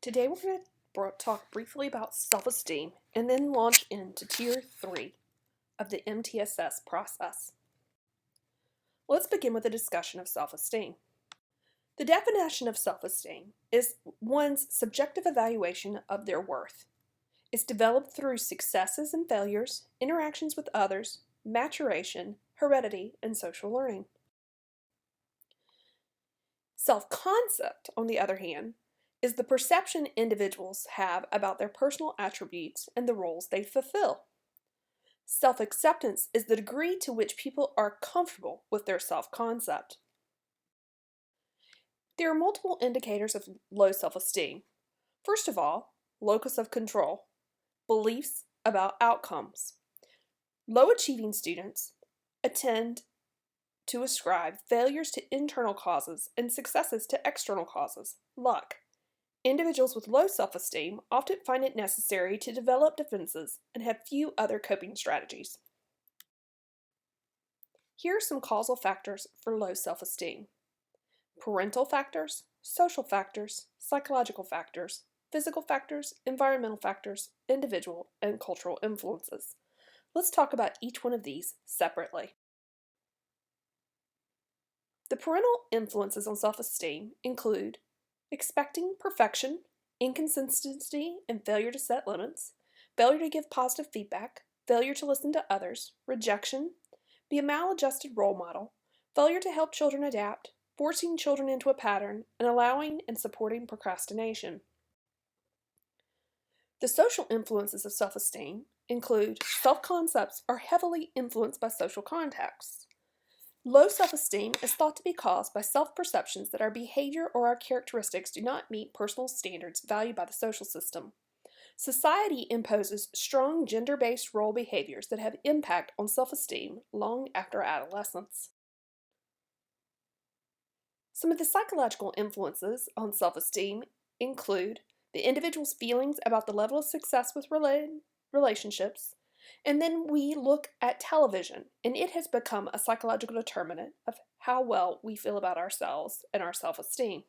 Today we're going to talk briefly about self-esteem and then launch into Tier 3 of the MTSS process. Let's begin with a discussion of self-esteem. The definition of self-esteem is one's subjective evaluation of their worth. It's developed through successes and failures, interactions with others, maturation, heredity, and social learning. Self-concept, on the other hand, is the perception individuals have about their personal attributes and the roles they fulfill. Self-acceptance is the degree to which people are comfortable with their self-concept. There are multiple indicators of low self-esteem. First of all, locus of control, beliefs about outcomes. Low-achieving students tend to ascribe failures to internal causes and successes to external causes, luck. Individuals with low self-esteem often find it necessary to develop defenses and have few other coping strategies. Here are some causal factors for low self-esteem: parental factors, social factors, psychological factors, physical factors, environmental factors, individual and cultural influences. Let's talk about each one of these separately. The parental influences on self-esteem include expecting perfection, inconsistency and failure to set limits, failure to give positive feedback, failure to listen to others, rejection, be a maladjusted role model, failure to help children adapt, forcing children into a pattern, and allowing and supporting procrastination. The social influences of self-esteem include self-concepts are heavily influenced by social contexts. Low self-esteem is thought to be caused by self-perceptions that our behavior or our characteristics do not meet personal standards valued by the social system. Society imposes strong gender-based role behaviors that have impact on self-esteem long after adolescence. Some of the psychological influences on self-esteem include the individual's feelings about the level of success with relationships, and then we look at television, and it has become a psychological determinant of how well we feel about ourselves and our self-esteem.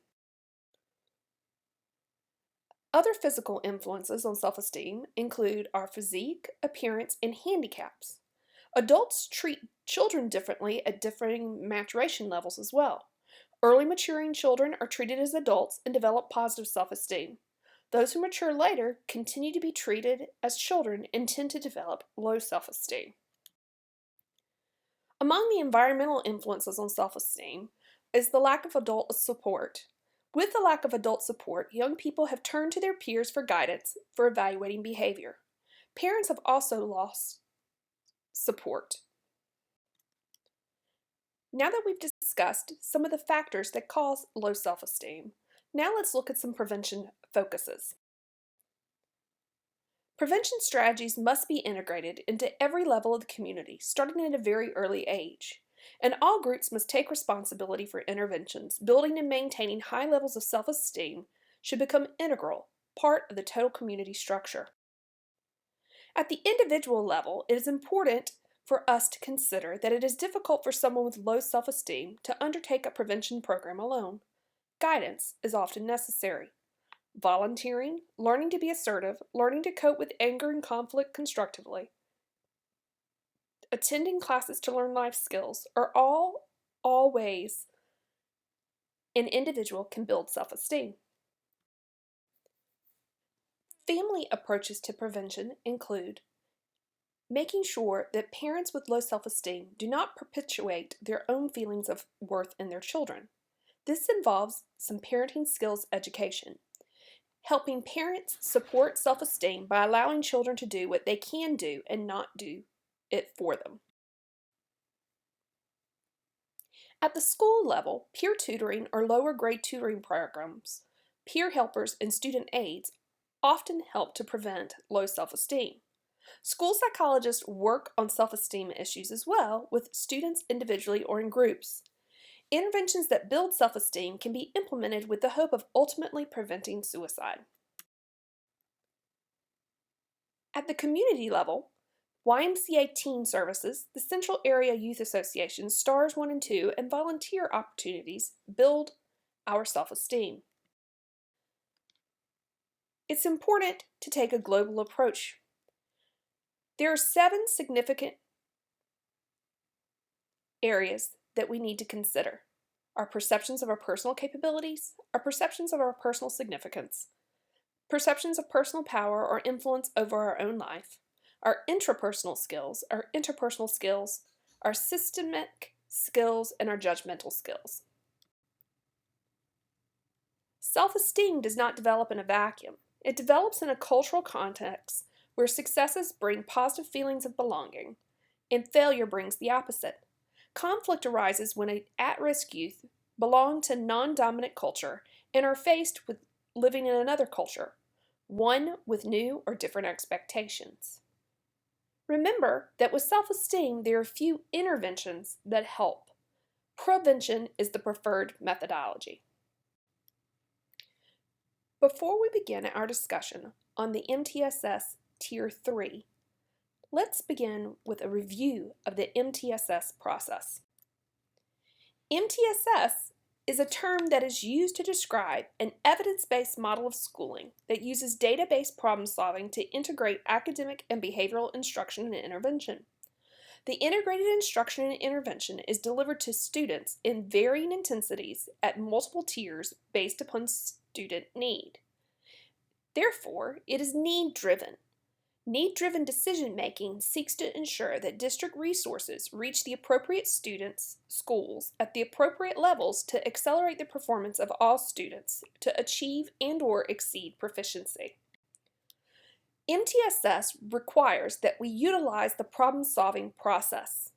Other physical influences on self-esteem include our physique, appearance, and handicaps. Adults treat children differently at differing maturation levels as well. Early maturing children are treated as adults and develop positive self-esteem. Those who mature later continue to be treated as children and tend to develop low self-esteem. Among the environmental influences on self-esteem is the lack of adult support. With the lack of adult support, young people have turned to their peers for guidance for evaluating behavior. Parents have also lost support. Now that we've discussed some of the factors that cause low self-esteem, now let's look at some prevention focuses. Prevention strategies must be integrated into every level of the community, starting at a very early age. And all groups must take responsibility for interventions. Building and maintaining high levels of self-esteem should become integral, part of the total community structure. At the individual level, it is important for us to consider that it is difficult for someone with low self-esteem to undertake a prevention program alone. Guidance is often necessary. Volunteering, learning to be assertive, learning to cope with anger and conflict constructively, attending classes to learn life skills are all ways an individual can build self-esteem. Family approaches to prevention include making sure that parents with low self-esteem do not perpetuate their own feelings of worth in their children. This involves some parenting skills education, helping parents support self-esteem by allowing children to do what they can do and not do it for them. At the school level, peer tutoring or lower grade tutoring programs, peer helpers, and student aides often help to prevent low self-esteem. School psychologists work on self-esteem issues as well with students individually or in groups. Interventions that build self-esteem can be implemented with the hope of ultimately preventing suicide. At the community level, YMCA Teen Services, the Central Area Youth Association, STARS 1 and 2, and volunteer opportunities build our self-esteem. it's important to take a global approach. There are 7 significant areas that we need to consider: our perceptions of our personal capabilities, our perceptions of our personal significance, perceptions of personal power or influence over our own life, our intrapersonal skills, our interpersonal skills, our systemic skills, and our judgmental skills. Self-esteem does not develop in a vacuum. It develops in a cultural context where successes bring positive feelings of belonging, and failure brings the opposite. Conflict arises when at-risk youth belong to non-dominant culture and are faced with living in another culture, one with new or different expectations. Remember that with self-esteem, there are few interventions that help. Prevention is the preferred methodology. Before we begin our discussion on the MTSS Tier 3, let's begin with a review of the MTSS process. MTSS is a term that is used to describe an evidence-based model of schooling that uses data-based problem solving to integrate academic and behavioral instruction and intervention. The integrated instruction and intervention is delivered to students in varying intensities at multiple tiers based upon student need. Therefore, it is need-driven. Need-driven decision-making seeks to ensure that district resources reach the appropriate students' schools at the appropriate levels to accelerate the performance of all students to achieve and/or exceed proficiency. MTSS requires that we utilize the problem-solving process.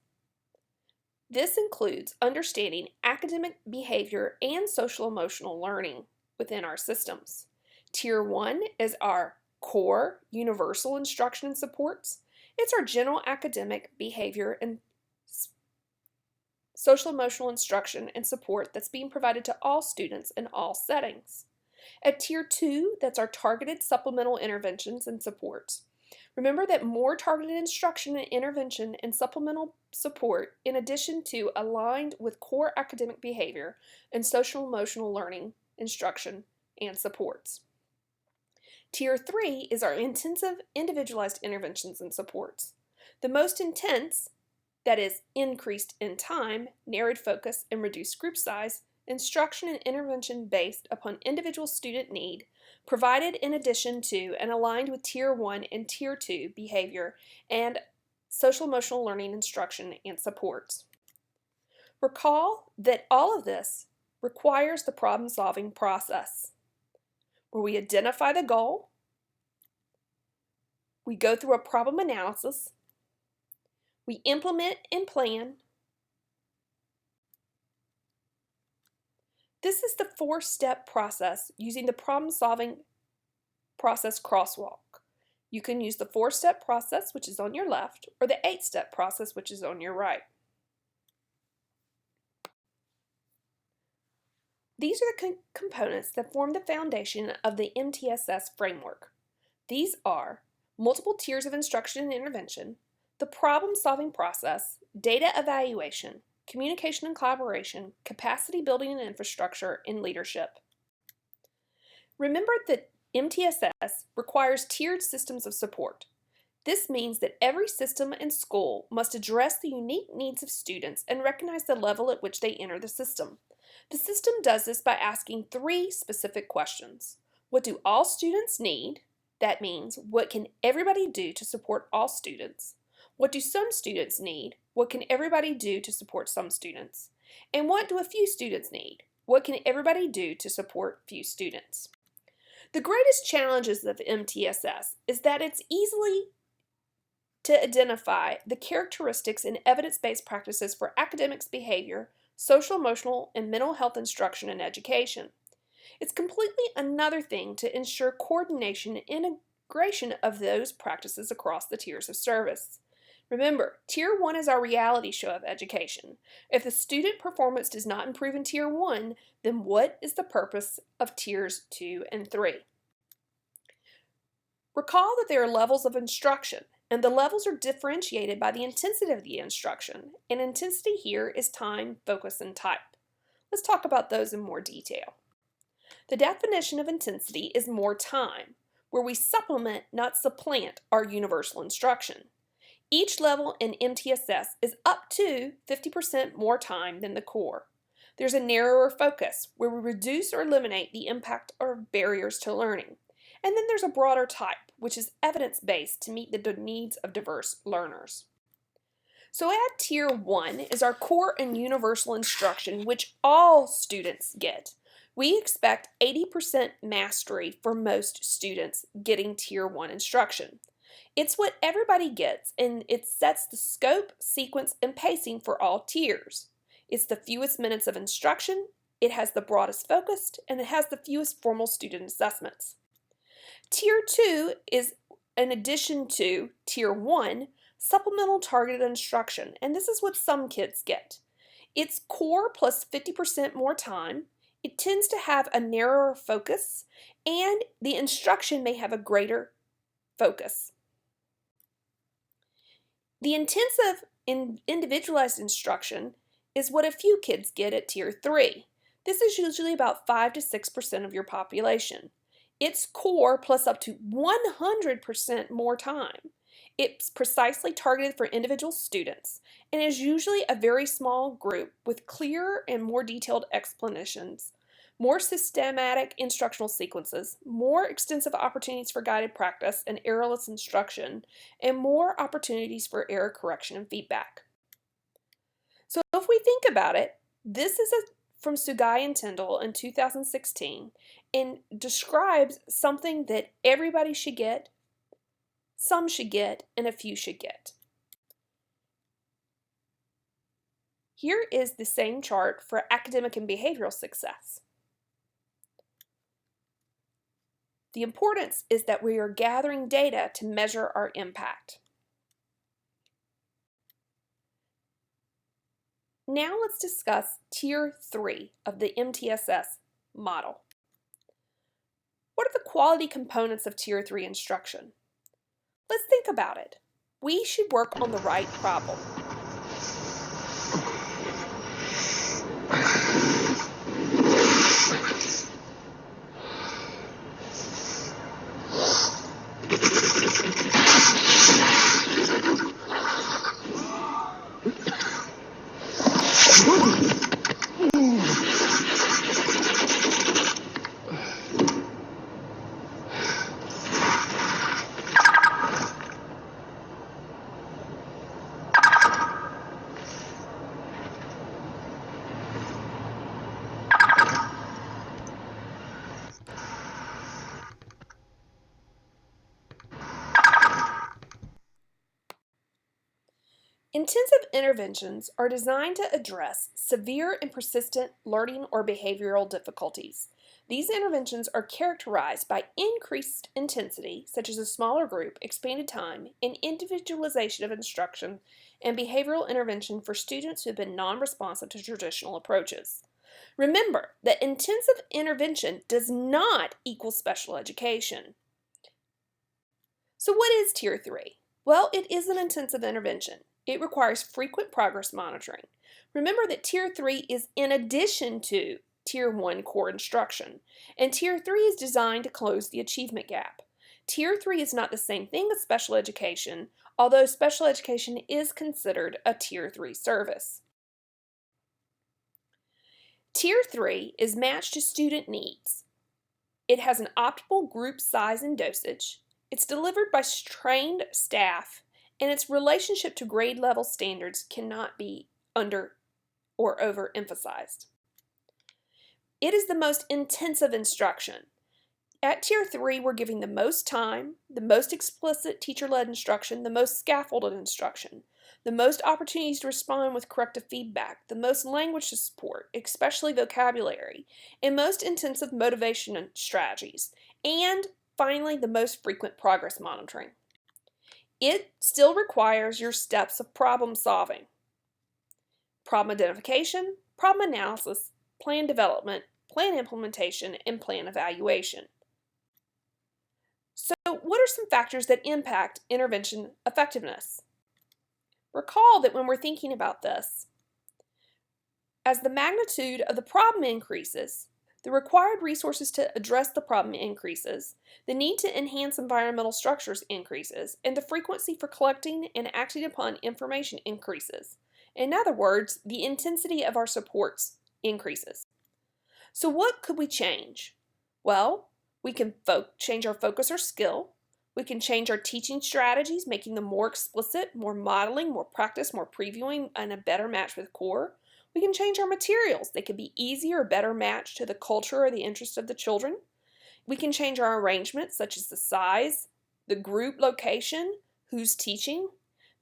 This includes understanding academic behavior and social-emotional learning within our systems. Tier 1 is our core universal instruction and supports. It's our general academic behavior and social-emotional instruction and support that's being provided to all students in all settings. At Tier 2, that's our targeted supplemental interventions and supports. Remember that more targeted instruction and intervention and supplemental support, in addition to aligned with core academic behavior and social-emotional learning, instruction, and supports. Tier 3 is our intensive individualized interventions and supports. The most intense, that is, increased in time, narrowed focus, and reduced group size, instruction and intervention based upon individual student need, provided in addition to and aligned with Tier 1 and Tier 2 behavior and social-emotional learning instruction and supports. Recall that all of this requires the problem-solving process, where we identify the goal, we go through a problem analysis, we implement and plan. This is the 4-step process using the problem-solving process crosswalk. You can use the 4-step process, which is on your left, or the 8-step process, which is on your right. These are the components that form the foundation of the MTSS framework. These are multiple tiers of instruction and intervention, the problem-solving process, data evaluation, communication and collaboration, capacity building and infrastructure, and leadership. Remember that MTSS requires tiered systems of support. This means that every system and school must address the unique needs of students and recognize the level at which they enter the system. The system does this by asking 3 specific questions. What do all students need? That means, what can everybody do to support all students? What do some students need? What can everybody do to support some students? And what do a few students need? What can everybody do to support few students? The greatest challenges of MTSS is that it's easily to identify the characteristics and evidence-based practices for academics behavior, social, emotional, and mental health instruction and education. It's completely another thing to ensure coordination and integration of those practices across the tiers of service. Remember, Tier 1 is our reality show of education. If the student performance does not improve in Tier 1, then what is the purpose of Tiers 2 and 3? Recall that there are levels of instruction, and the levels are differentiated by the intensity of the instruction, and intensity here is time, focus, and type. Let's talk about those in more detail. The definition of intensity is more time, where we supplement, not supplant, our universal instruction. Each level in MTSS is up to 50% more time than the core. There's a narrower focus, where we reduce or eliminate the impact of barriers to learning. And then there's a broader type, which is evidence-based to meet the needs of diverse learners. So at Tier 1 is our core and universal instruction, which all students get. We expect 80% mastery for most students getting Tier 1 instruction. It's what everybody gets, and it sets the scope, sequence, and pacing for all tiers. It's the fewest minutes of instruction, it has the broadest focus, and it has the fewest formal student assessments. Tier 2 is, in addition to Tier 1, supplemental targeted instruction, and this is what some kids get. It's core plus 50% more time, it tends to have a narrower focus, and the instruction may have a greater focus. The intensive individualized instruction is what a few kids get at Tier 3. This is usually about 5 to 6% of your population. It's core plus up to 100% more time. It's precisely targeted for individual students and is usually a very small group with clearer and more detailed explanations, more systematic instructional sequences, more extensive opportunities for guided practice and errorless instruction, and more opportunities for error correction and feedback. So if we think about it, this is from Sugai and Tyndall in 2016 and describes something that everybody should get, some should get, and a few should get. Here is the same chart for academic and behavioral success. The importance is that we are gathering data to measure our impact. Now let's discuss Tier 3 of the MTSS model. What are the quality components of Tier 3 instruction? Let's think about it. We should work on the right problem. Intensive interventions are designed to address severe and persistent learning or behavioral difficulties. These interventions are characterized by increased intensity, such as a smaller group, expanded time, and individualization of instruction and behavioral intervention for students who have been non-responsive to traditional approaches. Remember that intensive intervention does not equal special education. So what is Tier 3? Well, it is an intensive intervention. It requires frequent progress monitoring. Remember that Tier 3 is in addition to Tier 1 core instruction, and Tier 3 is designed to close the achievement gap. Tier 3 is not the same thing as special education, although special education is considered a Tier 3 service. Tier 3 is matched to student needs. It has an optimal group size and dosage. It's delivered by trained staff, and its relationship to grade level standards cannot be under or overemphasized. It is the most intensive instruction. At Tier 3, we're giving the most time, the most explicit teacher-led instruction, the most scaffolded instruction, the most opportunities to respond with corrective feedback, the most language to support, especially vocabulary, and most intensive motivation strategies, and finally, the most frequent progress monitoring. It still requires your steps of problem solving: problem identification, problem analysis, plan development, plan implementation, and plan evaluation. So, what are some factors that impact intervention effectiveness? Recall that when we're thinking about this, as the magnitude of the problem increases, The required resources to address the problem increases, the need to enhance environmental structures increases, and the frequency for collecting and acting upon information increases. In other words, the intensity of our supports increases. So what could we change? Well, we can change our focus or skill. We can change our teaching strategies, making them more explicit, more modeling, more practice, more previewing, and a better match with core. We can change our materials. They could be easier or better matched to the culture or the interest of the children. We can change our arrangements, such as the size, the group location, who's teaching.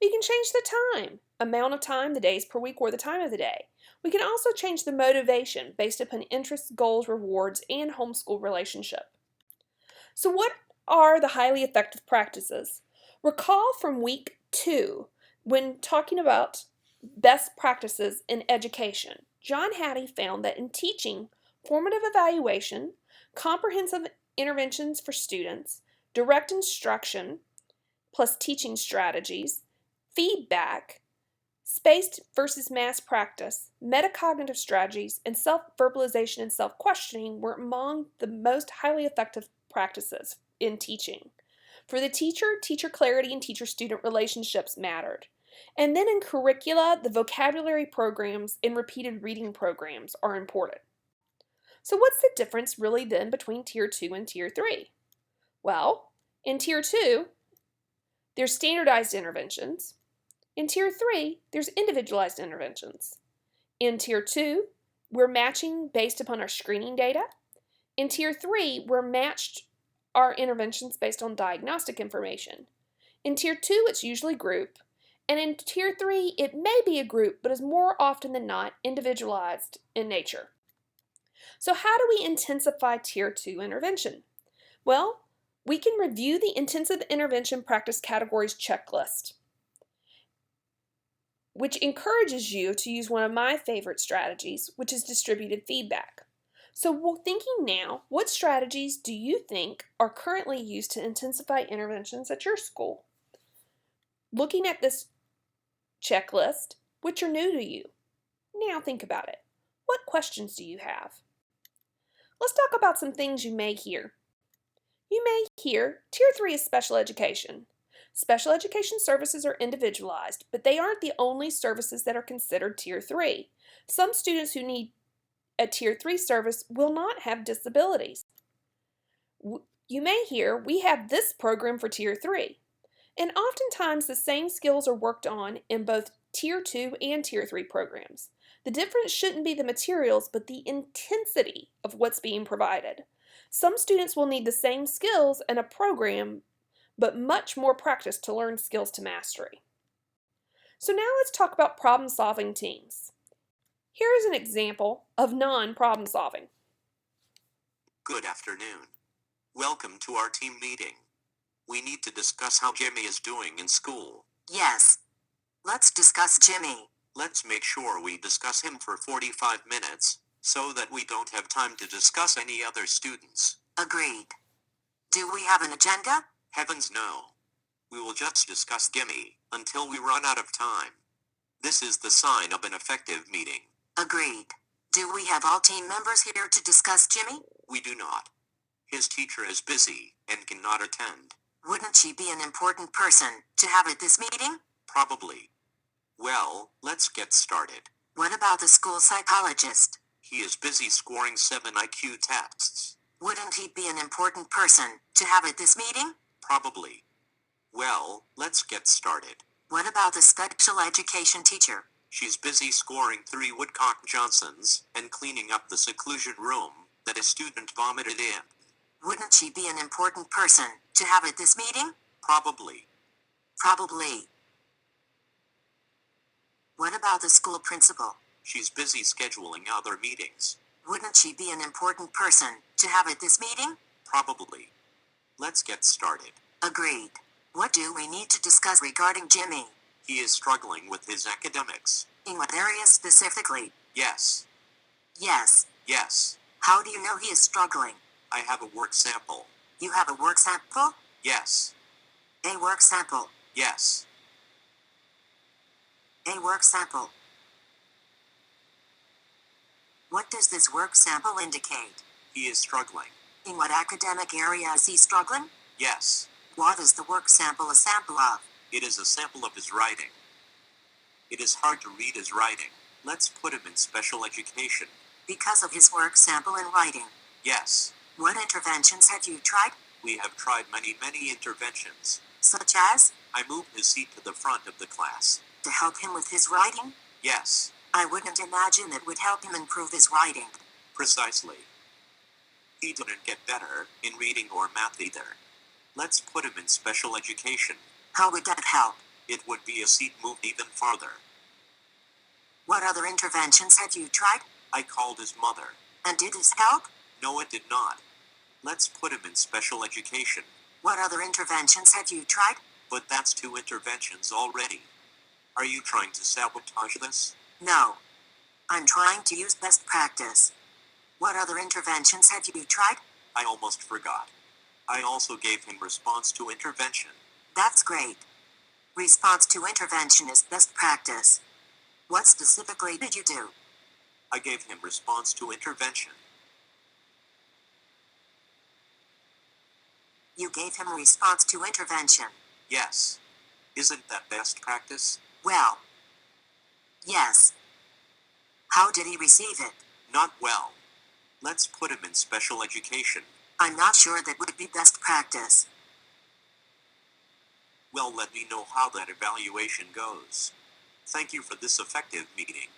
We can change the time, amount of time, the days per week, or the time of the day. We can also change the motivation based upon interests, goals, rewards, and homeschool relationship. So what are the highly effective practices? Recall from week 2, when talking about best practices in education, John Hattie found that in teaching, formative evaluation, comprehensive interventions for students, direct instruction, plus teaching strategies, feedback, spaced versus mass practice, metacognitive strategies, and self-verbalization and self-questioning were among the most highly effective practices in teaching. For the teacher, teacher clarity and teacher-student relationships mattered. And then in curricula, the vocabulary programs and repeated reading programs are important. So what's the difference really then between Tier 2 and Tier 3? Well, in Tier 2, there's standardized interventions. In Tier 3, there's individualized interventions. In Tier 2, we're matching based upon our screening data. In Tier 3, we're matched our interventions based on diagnostic information. In Tier 2, it's usually group. And in Tier 3, it may be a group, but is more often than not individualized in nature. So how do we intensify Tier 2 intervention? Well, we can review the intensive intervention practice categories checklist, which encourages you to use one of my favorite strategies, which is distributed feedback. So thinking now, what strategies do you think are currently used to intensify interventions at your school? Looking at this checklist, which are new to you. Now think about it. What questions do you have? Let's talk about some things you may hear. You may hear Tier 3 is special education. Special education services are individualized, but they aren't the only services that are considered Tier 3. Some students who need a Tier 3 service will not have disabilities. You may hear, we have this program for Tier 3. And oftentimes the same skills are worked on in both Tier 2 and Tier 3 programs. The difference shouldn't be the materials, but the intensity of what's being provided. Some students will need the same skills in a program, but much more practice to learn skills to mastery. So now let's talk about problem-solving teams. Here is an example of non-problem solving. Good afternoon. Welcome to our team meeting. We need to discuss how Jimmy is doing in school. Yes. Let's discuss Jimmy. Let's make sure we discuss him for 45 minutes, so that we don't have time to discuss any other students. Agreed. Do we have an agenda? Heavens no. We will just discuss Jimmy until we run out of time. This is the sign of an effective meeting. Agreed. Do we have all team members here to discuss Jimmy? We do not. His teacher is busy and cannot attend. Wouldn't she be an important person to have at this meeting? Probably. Well, let's get started. What about the school psychologist? He is busy scoring 7 IQ tests. Wouldn't he be an important person to have at this meeting? Probably. Well, let's get started. What about the special education teacher? She's busy scoring 3 Woodcock Johnsons and cleaning up the seclusion room that a student vomited in. Wouldn't she be an important person to have at this meeting? Probably. Probably. What about the school principal? She's busy scheduling other meetings. Wouldn't she be an important person to have at this meeting? Probably. Let's get started. Agreed. What do we need to discuss regarding Jimmy? He is struggling with his academics. In what area specifically? Yes. Yes. Yes. How do you know he is struggling? I have a work sample. You have a work sample? Yes. A work sample. Yes. A work sample. What does this work sample indicate? He is struggling. In what academic area is he struggling? Yes. What is the work sample a sample of? It is a sample of his writing. It is hard to read his writing. Let's put him in special education. Because of his work sample in writing. Yes. What interventions have you tried? We have tried many interventions. Such as? I moved his seat to the front of the class. To help him with his writing? Yes. I wouldn't imagine it would help him improve his writing. Precisely. He didn't get better in reading or math either. Let's put him in special education. How would that help? It would be a seat moved even farther. What other interventions have you tried? I called his mother. And did this help? No, it did not. Let's put him in special education. What other interventions have you tried? But that's 2 interventions already. Are you trying to sabotage this? No. I'm trying to use best practice. What other interventions have you tried? I almost forgot. I also gave him response to intervention. That's great. Response to intervention is best practice. What specifically did you do? I gave him response to intervention. You gave him response to intervention. Yes. Isn't that best practice? Well. Yes. How did he receive it? Not well. Let's put him in special education. I'm not sure that would be best practice. Well, let me know how that evaluation goes. Thank you for this effective meeting.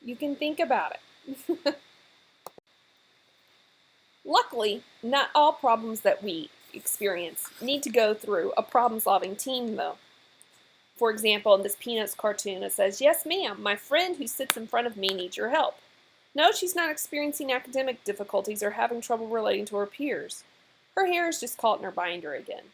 You can think about it. Luckily, not all problems that we experience need to go through a problem-solving team, though. For example, in this Peanuts cartoon, it says, "Yes, ma'am, my friend who sits in front of me needs your help." No, she's not experiencing academic difficulties or having trouble relating to her peers. Her hair is just caught in her binder again.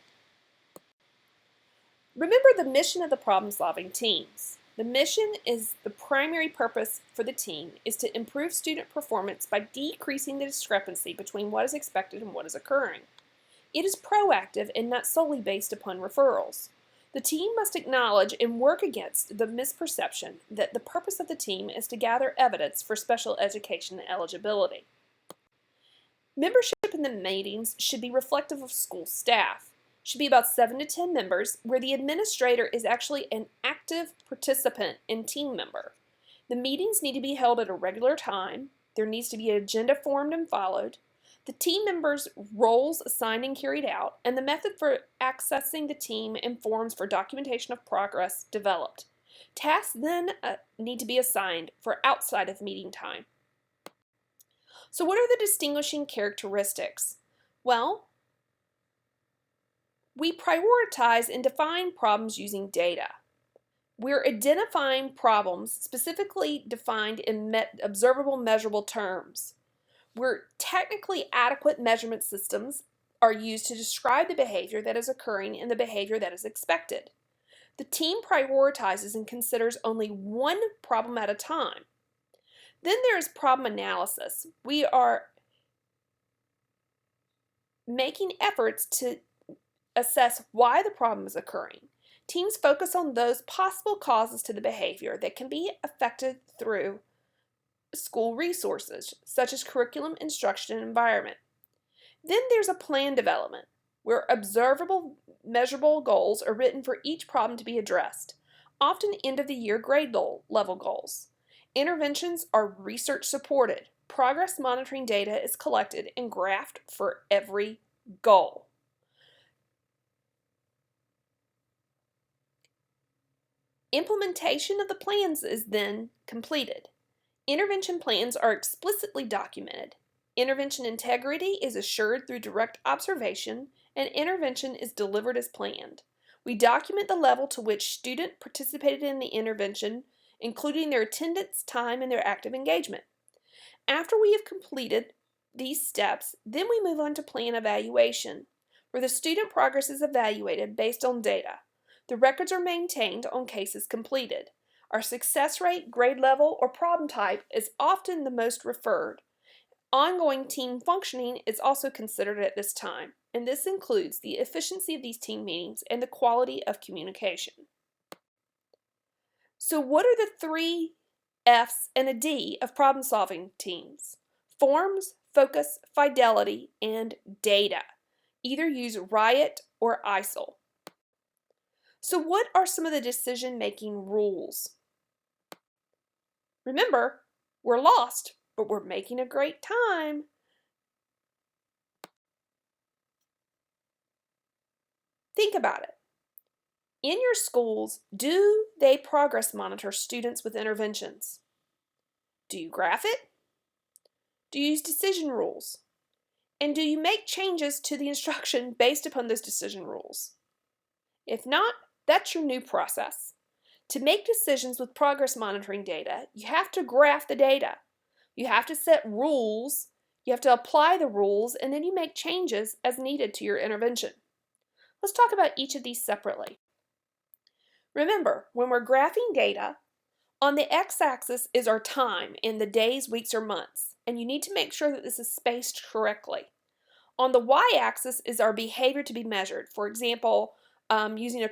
Remember the mission of the problem-solving teams. The mission is the primary purpose for the team is to improve student performance by decreasing the discrepancy between what is expected and what is occurring. It is proactive and not solely based upon referrals. The team must acknowledge and work against the misperception that the purpose of the team is to gather evidence for special education eligibility. Membership in the meetings should be reflective of school staff. Should be about 7 to 10 members, where the administrator is actually an active participant and team member. The meetings need to be held at a regular time. There needs to be an agenda formed and followed. The team members' roles assigned and carried out, and the method for accessing the team and forms for documentation of progress developed. Tasks then need to be assigned for outside of meeting time. So what are the distinguishing characteristics? Well, we prioritize and define problems using data. We're identifying problems specifically defined in observable, measurable terms. Where technically adequate measurement systems are used to describe the behavior that is occurring and the behavior that is expected. The team prioritizes and considers only one problem at a time. Then there is problem analysis. We are making efforts to assess why the problem is occurring. Teams focus on those possible causes to the behavior that can be affected through school resources, such as curriculum, instruction, and environment. Then there's a plan development, where observable, measurable goals are written for each problem to be addressed, often end-of-the-year grade level goals. Interventions are research supported. Progress monitoring data is collected and graphed for every goal. Implementation of the plans is then completed. Intervention plans are explicitly documented. Intervention integrity is assured through direct observation, and intervention is delivered as planned. We document the level to which student participated in the intervention, including their attendance, time, and their active engagement. After we have completed these steps, then we move on to plan evaluation, where the student progress is evaluated based on data. The records are maintained on cases completed. Our success rate, grade level, or problem type is often the most referred. Ongoing team functioning is also considered at this time, and this includes the efficiency of these team meetings and the quality of communication. So what are the 3 F's and a D of problem-solving teams? Forms, focus, fidelity, and data. Either use Riot or ISIL. So what are some of the decision-making rules? Remember, we're lost, but we're making a great time. Think about it. In your schools, do they progress monitor students with interventions? Do you graph it? Do you use decision rules? And do you make changes to the instruction based upon those decision rules? If not, that's your new process. To make decisions with progress monitoring data, you have to graph the data. You have to set rules, you have to apply the rules, and then you make changes as needed to your intervention. Let's talk about each of these separately. Remember, when we're graphing data, on the x-axis is our time in the days, weeks, or months, and you need to make sure that this is spaced correctly. On the y-axis is our behavior to be measured. For example, using an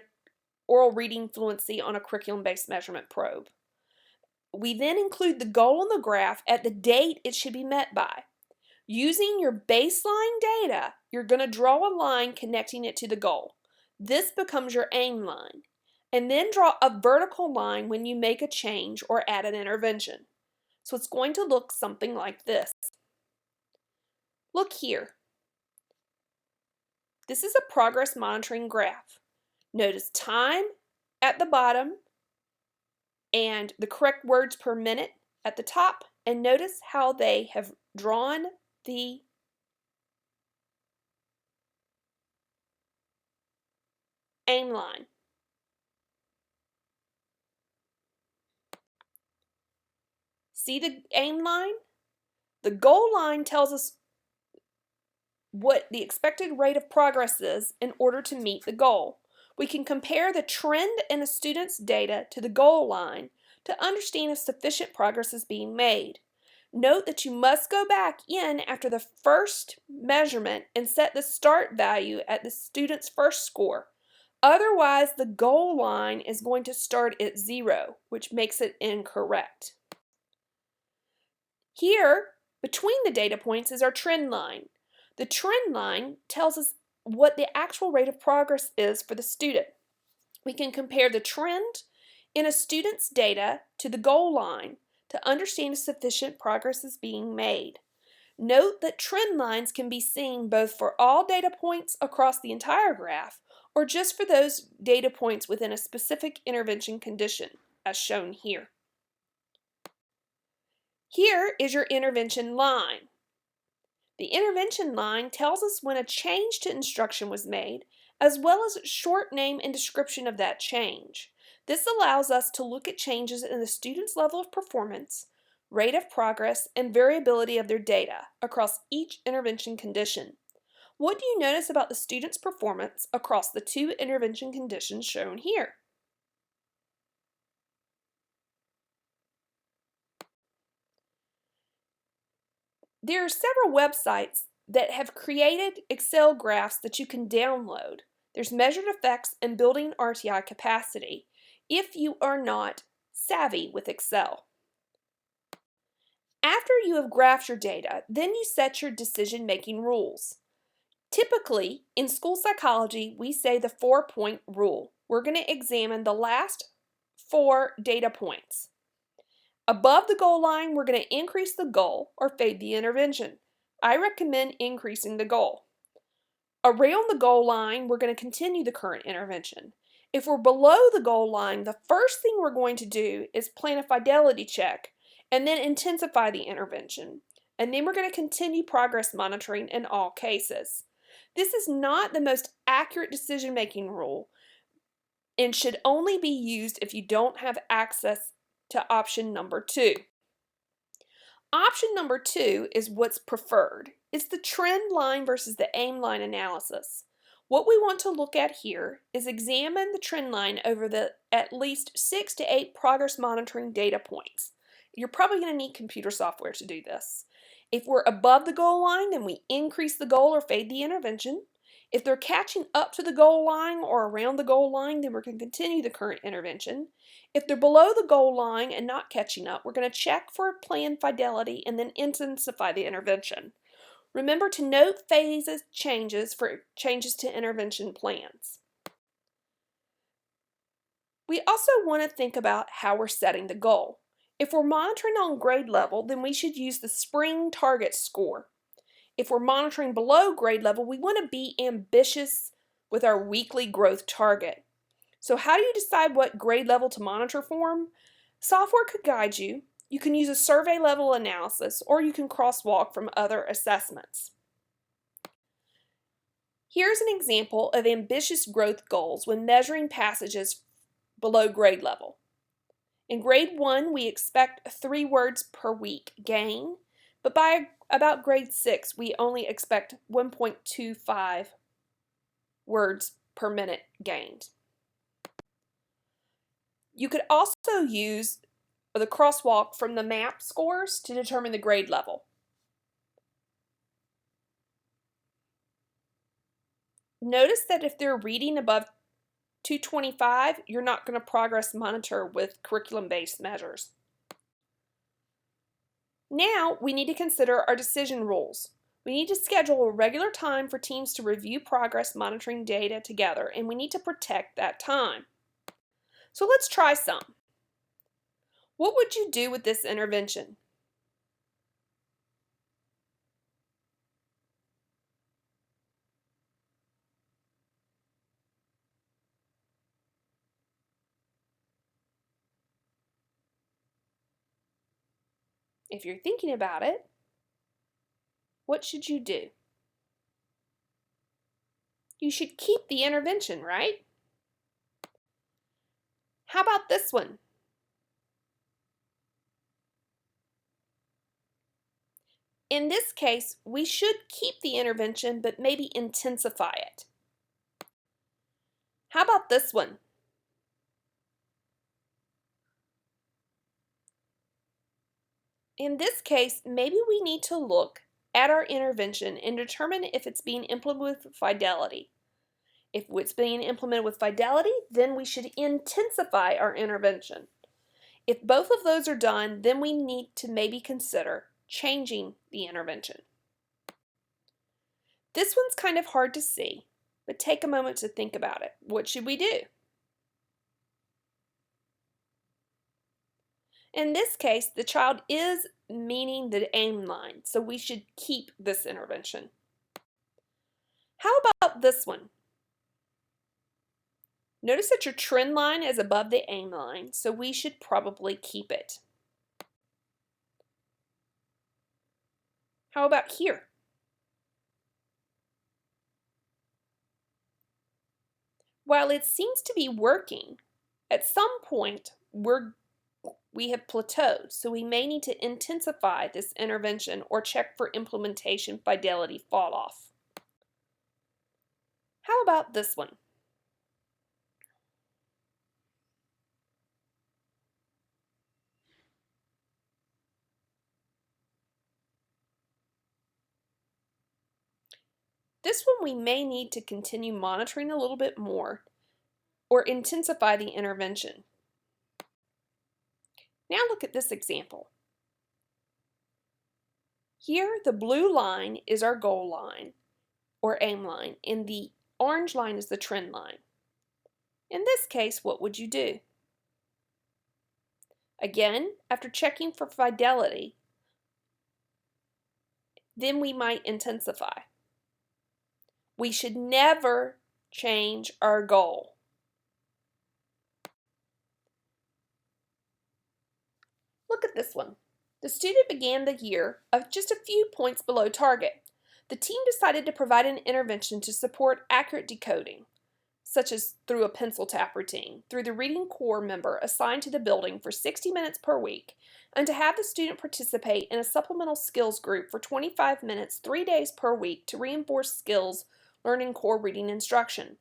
oral reading fluency on a curriculum-based measurement probe. We then include the goal on the graph at the date it should be met by. Using your baseline data, you're going to draw a line connecting it to the goal. This becomes your aim line. And then draw a vertical line when you make a change or add an intervention. So it's going to look something like this. Look here. This is a progress monitoring graph. Notice time at the bottom and the correct words per minute at the top, and notice how they have drawn the aim line. See the aim line? The goal line tells us what the expected rate of progress is in order to meet the goal. We can compare the trend in a student's data to the goal line to understand if sufficient progress is being made. Note that you must go back in after the first measurement and set the start value at the student's first score. Otherwise, the goal line is going to start at 0, which makes it incorrect. Here, between the data points is our trend line. The trend line tells us what the actual rate of progress is for the student. We can compare the trend in a student's data to the goal line to understand if sufficient progress is being made. Note that trend lines can be seen both for all data points across the entire graph or just for those data points within a specific intervention condition, as shown here. Here is your intervention line. The intervention line tells us when a change to instruction was made, as well as a short name and description of that change. This allows us to look at changes in the student's level of performance, rate of progress, and variability of their data across each intervention condition. What do you notice about the student's performance across the 2 intervention conditions shown here? There are several websites that have created Excel graphs that you can download. There's measured effects and building RTI capacity if you are not savvy with Excel. After you have graphed your data, then you set your decision-making rules. Typically, in school psychology, we say the 4-point rule. We're going to examine the last 4 data points. Above the goal line, we're going to increase the goal or fade the intervention. I recommend increasing the goal. Around the goal line, we're going to continue the current intervention. If we're below the goal line, the first thing we're going to do is plan a fidelity check and then intensify the intervention. And then we're going to continue progress monitoring in all cases. This is not the most accurate decision-making rule and should only be used if you don't have access to option number 2. Option number 2 is what's preferred. It's the trend line versus the aim line analysis. What we want to look at here is examine the trend line over the at least 6 to 8 progress monitoring data points. You're probably going to need computer software to do this. If we're above the goal line, then we increase the goal or fade the intervention. If they're catching up to the goal line or around the goal line, then we're going to continue the current intervention. If they're below the goal line and not catching up, we're going to check for plan fidelity and then intensify the intervention. Remember to note phases changes for changes to intervention plans. We also want to think about how we're setting the goal. If we're monitoring on grade level, then we should use the spring target score. If we're monitoring below grade level, we want to be ambitious with our weekly growth target. So how do you decide what grade level to monitor for? Software could guide you. You can use a survey level analysis, or you can crosswalk from other assessments. Here's an example of ambitious growth goals when measuring passages below grade level. In grade 1, we expect 3 words per week gain, but by about grade 6, we only expect 1.25 words per minute gained. You could also use the crosswalk from the MAP scores to determine the grade level. Notice that if they're reading above 225, you're not going to progress monitor with curriculum-based measures. Now we need to consider our decision rules. We need to schedule a regular time for teams to review progress monitoring data together, and we need to protect that time. So let's try some. What would you do with this intervention? If you're thinking about it, what should you do? You should keep the intervention, right? How about this one? In this case, we should keep the intervention, but maybe intensify it. How about this one? In this case, maybe we need to look at our intervention and determine if it's being implemented with fidelity. If it's being implemented with fidelity, then we should intensify our intervention. If both of those are done, then we need to maybe consider changing the intervention. This one's kind of hard to see, but take a moment to think about it. What should we do? In this case, the child is meeting the aim line, so we should keep this intervention. How about this one? Notice that your trend line is above the aim line, so we should probably keep it. How about here? While it seems to be working, at some point we have plateaued, so we may need to intensify this intervention or check for implementation fidelity fall off. How about this one? This one we may need to continue monitoring a little bit more or intensify the intervention. Now look at this example. Here the blue line is our goal line or aim line, and the orange line is the trend line. In this case, what would you do? Again, after checking for fidelity, then we might intensify. We should never change our goal. Look at this one. The student began the year of just a few points below target. The team decided to provide an intervention to support accurate decoding, such as through a pencil tap routine, through the reading corps member assigned to the building for 60 minutes per week, and to have the student participate in a supplemental skills group for 25 minutes 3 days per week to reinforce skills learning core reading instruction.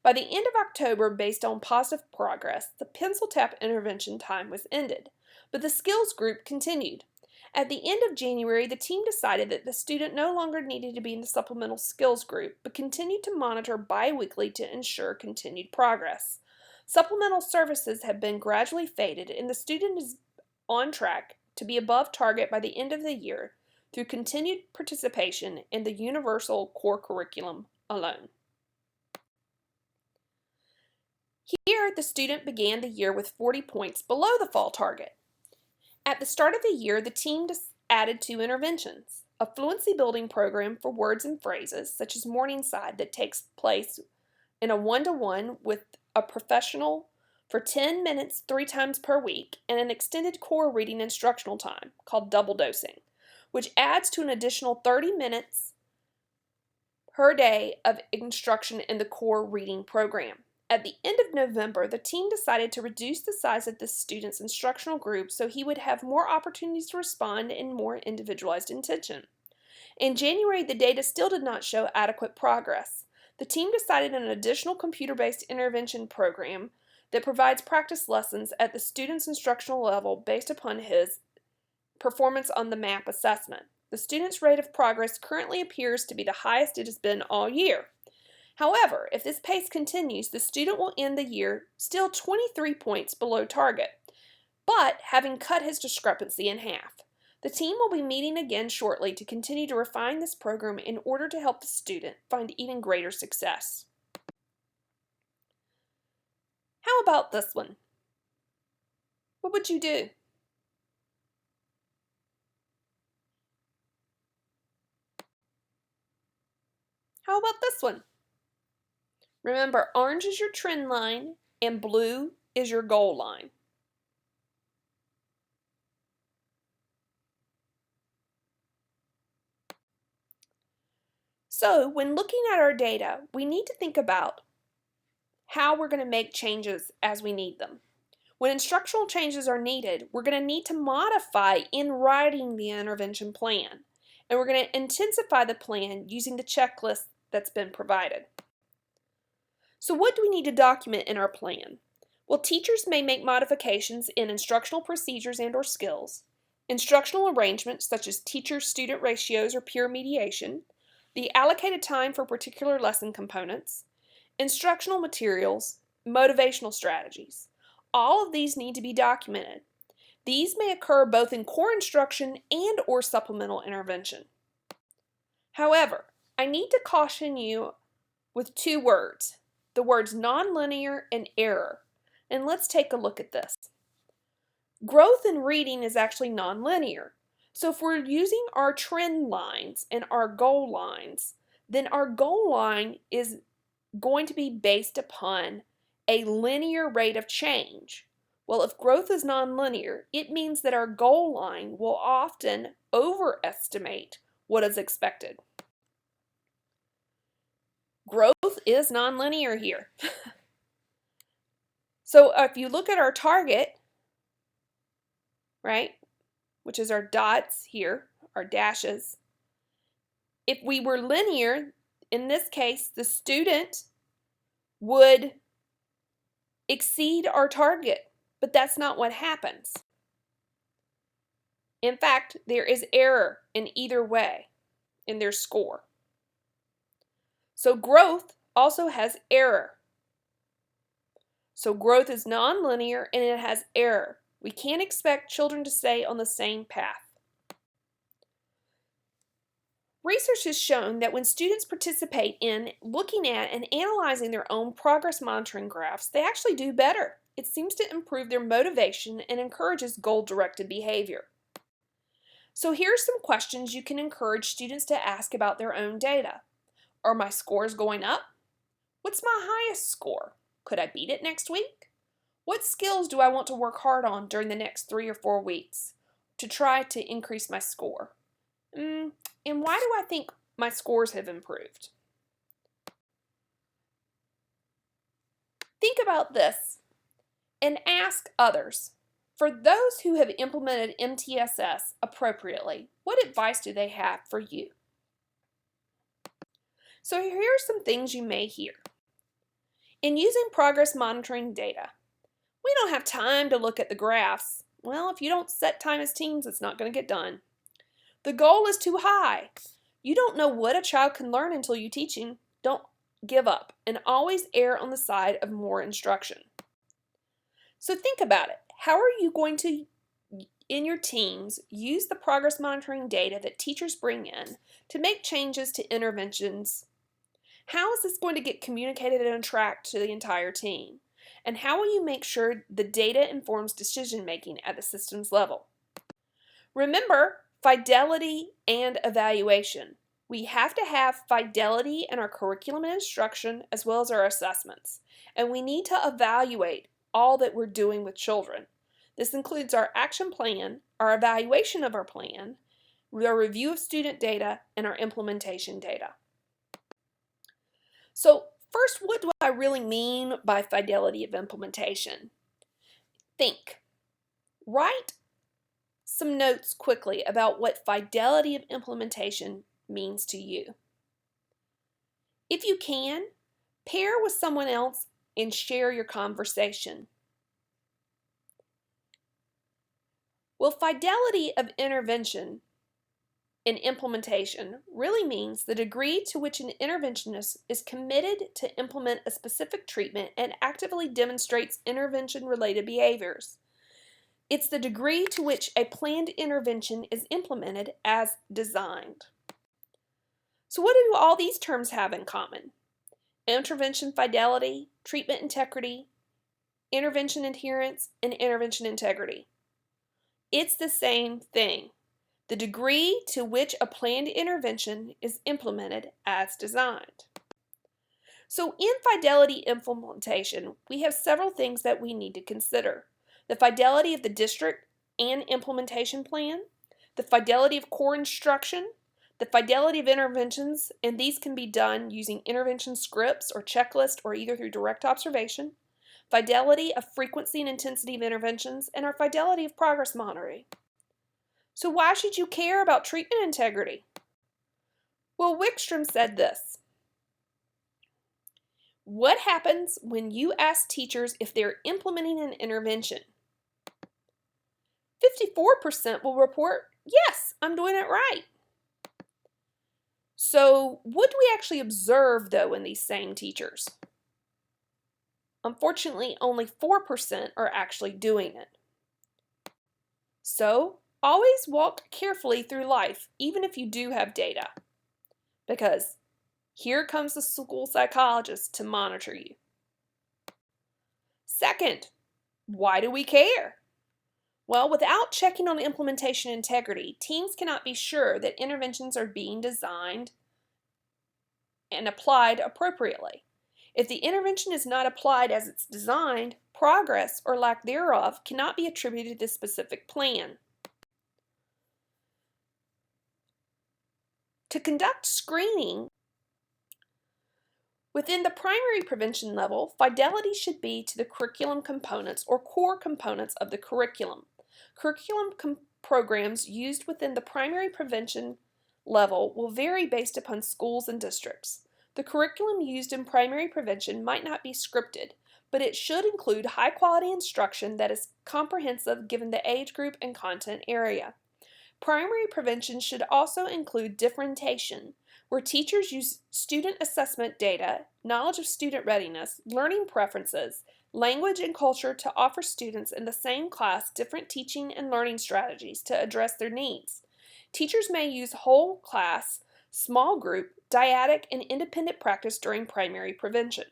By the end of October, based on positive progress, the pencil tap intervention time was ended, but the skills group continued. At the end of January, the team decided that the student no longer needed to be in the supplemental skills group, but continued to monitor bi-weekly to ensure continued progress. Supplemental services have been gradually faded, and the student is on track to be above target by the end of the year through continued participation in the universal core curriculum alone. Here, the student began the year with 40 points below the fall target. At the start of the year, the team added 2 interventions: a fluency building program for words and phrases, such as Morningside, that takes place in a one-to-one with a professional for 10 minutes 3 times per week, and an extended core reading instructional time called double dosing, which adds to an additional 30 minutes per day of instruction in the core reading program. At the end of November, the team decided to reduce the size of the student's instructional group so he would have more opportunities to respond and more individualized attention. In January, the data still did not show adequate progress. The team decided on an additional computer-based intervention program that provides practice lessons at the student's instructional level based upon his performance on the MAP assessment. The student's rate of progress currently appears to be the highest it has been all year. However, if this pace continues, the student will end the year still 23 points below target, but having cut his discrepancy in half. The team will be meeting again shortly to continue to refine this program in order to help the student find even greater success. How about this one? What would you do? How about this one? Remember, orange is your trend line and blue is your goal line. So, when looking at our data, we need to think about how we're going to make changes as we need them. When instructional changes are needed, we're going to need to modify in writing the intervention plan, and we're going to intensify the plan using the checklist that's been provided. So what do we need to document in our plan? Well, teachers may make modifications in instructional procedures and/or skills, instructional arrangements such as teacher-student ratios or peer mediation, the allocated time for particular lesson components, instructional materials, motivational strategies. All of these need to be documented. These may occur both in core instruction and/or supplemental intervention. However, I need to caution you with 2 words, the words nonlinear and error. And let's take a look at this. Growth in reading is actually nonlinear. So if we're using our trend lines and our goal lines, then our goal line is going to be based upon a linear rate of change. Well, if growth is nonlinear, it means that our goal line will often overestimate what is expected. Growth is nonlinear here. So if you look at our target, right, which is our dots here, our dashes, if we were linear, in this case, the student would exceed our target, but that's not what happens. In fact, there is error in either way in their score. So growth also has error. So growth is nonlinear and it has error. We can't expect children to stay on the same path. Research has shown that when students participate in looking at and analyzing their own progress monitoring graphs, they actually do better. It seems to improve their motivation and encourages goal-directed behavior. So here are some questions you can encourage students to ask about their own data. Are my scores going up? What's my highest score? Could I beat it next week? What skills do I want to work hard on during the next 3 or 4 weeks to try to increase my score? And why do I think my scores have improved? Think about this and ask others. For those who have implemented MTSS appropriately, what advice do they have for you? So here are some things you may hear. In using progress monitoring data, we don't have time to look at the graphs. Well, if you don't set time as teens, it's not going to get done. The goal is too high. You don't know what a child can learn until you teach him. Don't give up and always err on the side of more instruction. So think about it. How are you going to, in your teams, use the progress monitoring data that teachers bring in to make changes to interventions? How is this going to get communicated and tracked to the entire team? And how will you make sure the data informs decision making at the systems level? Remember, fidelity and evaluation. We have to have fidelity in our curriculum and instruction as well as our assessments. And we need to evaluate all that we're doing with children. This includes our action plan, our evaluation of our plan, our review of student data, and our implementation data. So first, what do I really mean by fidelity of implementation? Think. Write some notes quickly about what fidelity of implementation means to you. If you can, pair with someone else and share your conversation. Well, fidelity of intervention and implementation really means the degree to which an interventionist is committed to implement a specific treatment and actively demonstrates intervention-related behaviors. It's the degree to which a planned intervention is implemented as designed. So what do all these terms have in common? Intervention fidelity, treatment integrity, intervention adherence, and intervention integrity. It's the same thing. The degree to which a planned intervention is implemented as designed. So in fidelity implementation, we have several things that we need to consider. The fidelity of the district and implementation plan, the fidelity of core instruction, the fidelity of interventions, and these can be done using intervention scripts or checklists or either through direct observation, fidelity of frequency and intensity of interventions, and our fidelity of progress monitoring. So why should you care about treatment integrity? Well, Wickstrom said this. What happens when you ask teachers if they're implementing an intervention? 54% will report, yes, I'm doing it right. So what do we actually observe, though, in these same teachers? Unfortunately, only 4% are actually doing it. So always walk carefully through life, even if you do have data, because here comes the school psychologist to monitor you. Second, why do we care? Well, without checking on implementation integrity, teams cannot be sure that interventions are being designed and applied appropriately. If the intervention is not applied as it's designed, progress or lack thereof cannot be attributed to the specific plan. To conduct screening within the primary prevention level, fidelity should be to the curriculum components or core components of the curriculum. Curriculum programs used within the primary prevention level will vary based upon schools and districts. The curriculum used in primary prevention might not be scripted, but it should include high-quality instruction that is comprehensive given the age group and content area. Primary prevention should also include differentiation, where teachers use student assessment data, knowledge of student readiness, learning preferences, language and culture to offer students in the same class different teaching and learning strategies to address their needs. Teachers may use whole class, small group, dyadic, and independent practice during primary prevention.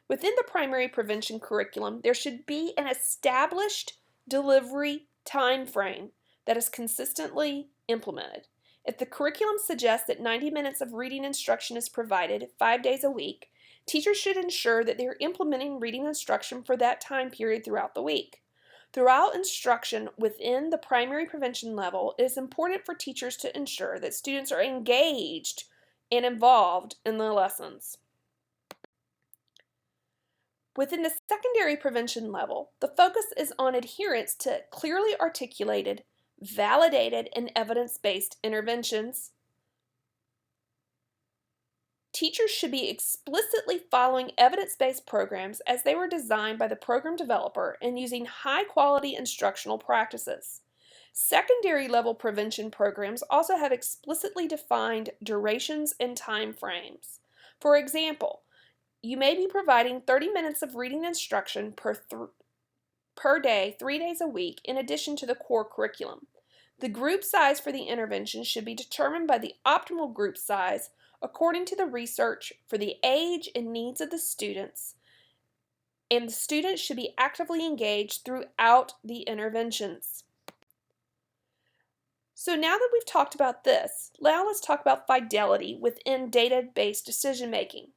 Within the primary prevention curriculum, there should be an established delivery time frame that is consistently implemented. If the curriculum suggests that 90 minutes of reading instruction is provided 5 days a week, teachers should ensure that they are implementing reading instruction for that time period throughout the week. Throughout instruction within the primary prevention level, it is important for teachers to ensure that students are engaged and involved in the lessons. Within the secondary prevention level, the focus is on adherence to clearly articulated, validated, and evidence-based interventions. Teachers should be explicitly following evidence-based programs as they were designed by the program developer and using high-quality instructional practices. Secondary level prevention programs also have explicitly defined durations and time frames. For example, you may be providing 30 minutes of reading instruction per day, 3 days a week, in addition to the core curriculum. The group size for the intervention should be determined by the optimal group size according to the research for the age and needs of the students, and the students should be actively engaged throughout the interventions. So now that we've talked about this, now let's talk about fidelity within data-based decision making.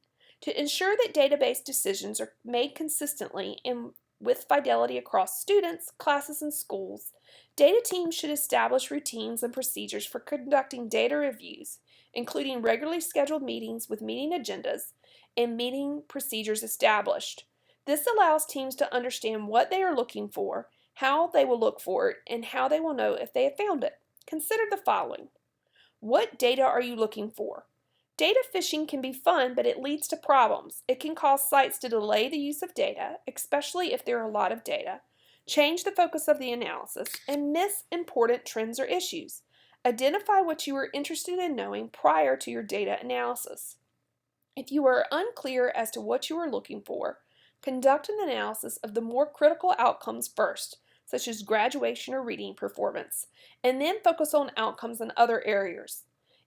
To ensure that data-based decisions are made consistently and with fidelity across students, classes, and schools, data teams should establish routines and procedures for conducting data reviews, including regularly scheduled meetings with meeting agendas and meeting procedures established. This allows teams to understand what they are looking for, how they will look for it, and how they will know if they have found it. Consider the following. What data are you looking for? Data fishing can be fun, but it leads to problems. It can cause sites to delay the use of data, especially if there are a lot of data, change the focus of the analysis, and miss important trends or issues. Identify what you are interested in knowing prior to your data analysis. If you are unclear as to what you are looking for, conduct an analysis of the more critical outcomes first, such as graduation or reading performance, and then focus on outcomes in other areas.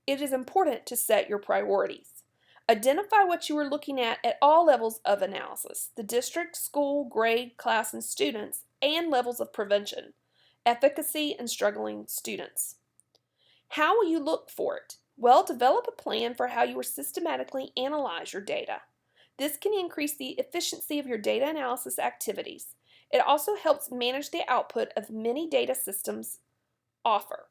It is important to set your priorities. Identify what you are looking at all levels of analysis: the district, school, grade, class, and students, and levels of prevention, efficacy, and struggling students. How will you look for it? Well, develop a plan for how you will systematically analyze your data. This can increase the efficiency of your data analysis activities. It also helps manage the output of many data systems offer.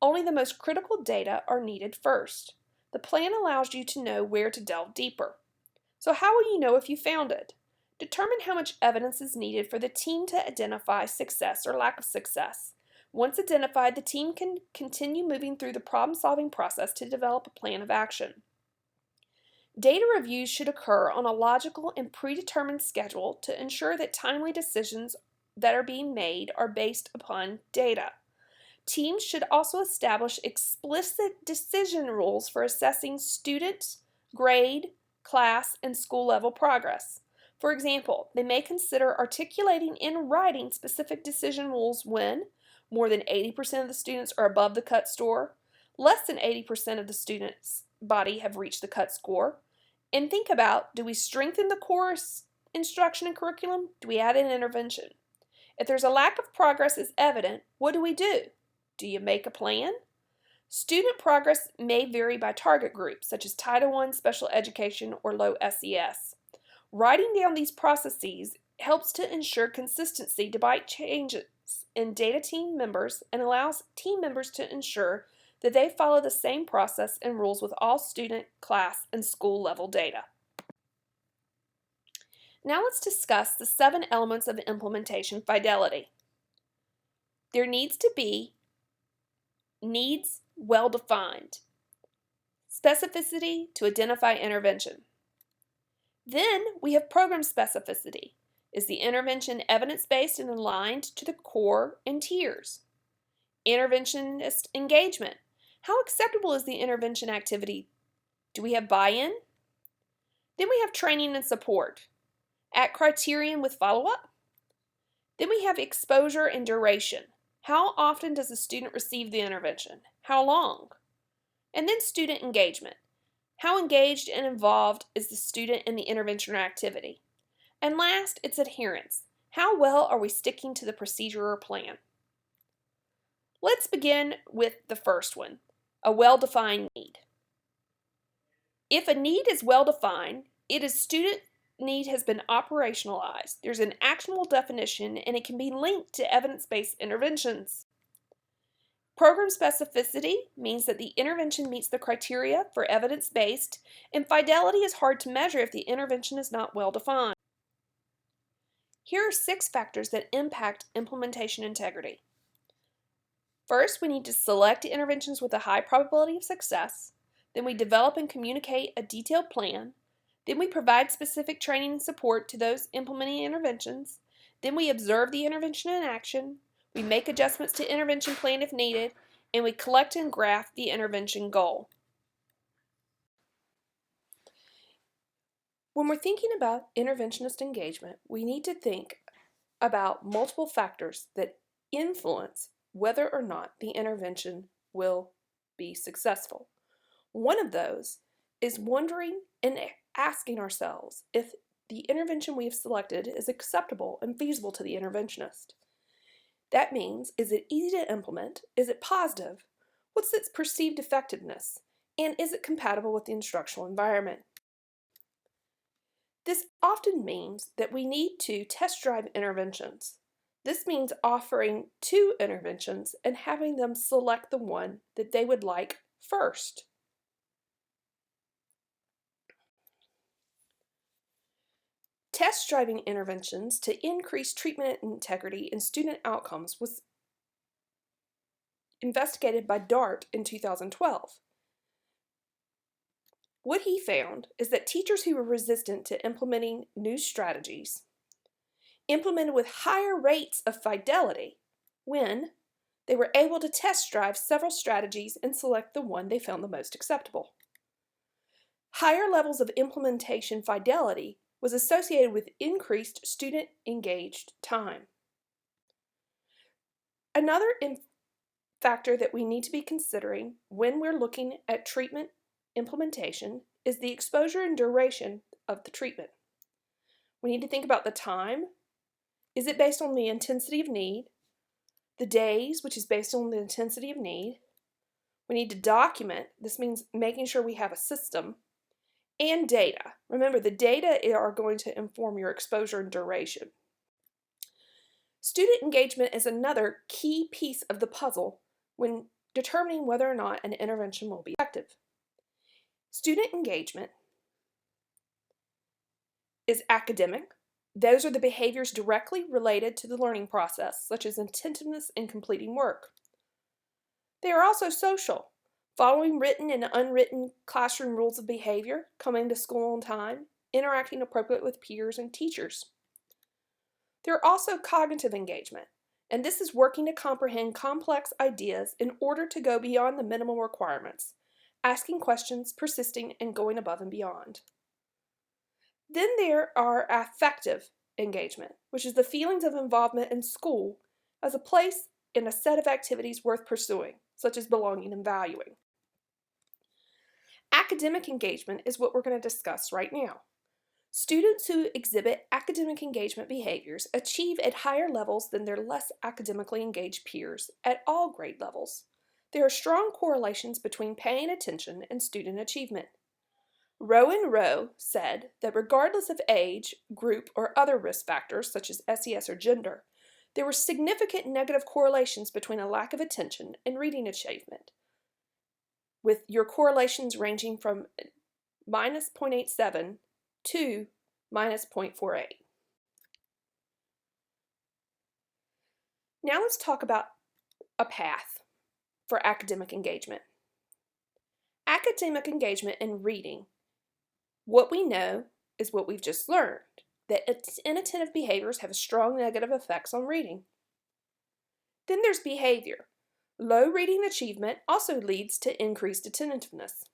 Only the most critical data are needed first. The plan allows you to know where to delve deeper. So how will you know if you found it? Determine how much evidence is needed for the team to identify success or lack of success. Once identified, the team can continue moving through the problem-solving process to develop a plan of action. Data reviews should occur on a logical and predetermined schedule to ensure that timely decisions that are being made are based upon data. Teams should also establish explicit decision rules for assessing student, grade, class, and school level progress. For example, they may consider articulating in writing specific decision rules when more than 80% of the students are above the cut score, less than 80% of the students' body have reached the cut score, and think about, do we strengthen the course instruction and curriculum? Do we add an intervention? If there's a lack of progress is evident, what do we do? Do you make a plan? Student progress may vary by target group, such as Title I, special education, or low SES. Writing down these processes helps to ensure consistency despite changes in data team members and allows team members to ensure that they follow the same process and rules with all student, class, and school level data. Now let's discuss the 7 elements of implementation fidelity. There needs to be needs well defined, specificity to identify intervention. Then we have program specificity. Is the intervention evidence-based and aligned to the core and tiers? Interventionist engagement. How acceptable is the intervention activity? Do we have buy-in? Then we have training and support. At criterion with follow-up. Then we have exposure and duration. How often does the student receive the intervention? How long? And then student engagement. How engaged and involved is the student in the intervention or activity? And last, it's adherence. How well are we sticking to the procedure or plan? Let's begin with the first one, a well-defined need. If a need is well-defined, it is student need has been operationalized. There's an actionable definition and it can be linked to evidence-based interventions. Program specificity means that the intervention meets the criteria for evidence-based, and fidelity is hard to measure if the intervention is not well-defined. Here are 6 factors that impact implementation integrity. First, we need to select interventions with a high probability of success. Then we develop and communicate a detailed plan. Then we provide specific training and support to those implementing interventions. Then we observe the intervention in action. We make adjustments to intervention plan if needed, and we collect and graph the intervention goal. When we're thinking about interventionist engagement, we need to think about multiple factors that influence whether or not the intervention will be successful. One of those is wondering and asking ourselves if the intervention we have selected is acceptable and feasible to the interventionist. That means, is it easy to implement? Is it positive? What's its perceived effectiveness? And is it compatible with the instructional environment? This often means that we need to test drive interventions. This means offering 2 interventions and having them select the one that they would like first. Test driving interventions to increase treatment integrity and student outcomes was investigated by DART in 2012. What he found is that teachers who were resistant to implementing new strategies implemented with higher rates of fidelity when they were able to test drive several strategies and select the one they found the most acceptable. Higher levels of implementation fidelity was associated with increased student engaged time. Another factor that we need to be considering when we're looking at treatment implementation is the exposure and duration of the treatment. We need to think about the time. Is it based on the intensity of need? The days, which is based on the intensity of need. We need to document. This means making sure we have a system. And data. Remember, the data are going to inform your exposure and duration. Student engagement is another key piece of the puzzle when determining whether or not an intervention will be effective. Student engagement is academic. Those are the behaviors directly related to the learning process, such as attentiveness and completing work. They are also social, following written and unwritten classroom rules of behavior, coming to school on time, interacting appropriately with peers and teachers. There are also cognitive engagement, and this is working to comprehend complex ideas in order to go beyond the minimal requirements, asking questions, persisting, and going above and beyond. Then there are affective engagement, which is the feelings of involvement in school as a place and a set of activities worth pursuing, such as belonging and valuing. Academic engagement is what we're going to discuss right now. Students who exhibit academic engagement behaviors achieve at higher levels than their less academically engaged peers at all grade levels. There are strong correlations between paying attention and student achievement. Rowe and Rowe said that regardless of age, group, or other risk factors such as SES or gender, there were significant negative correlations between a lack of attention and reading achievement, with your correlations ranging from minus 0.87 to minus 0.48. Now let's talk about a path for academic engagement. Academic engagement in reading. What we know is what we've just learned, that inattentive behaviors have strong negative effects on reading. Then there's behavior. Low reading achievement also leads to increased attentiveness.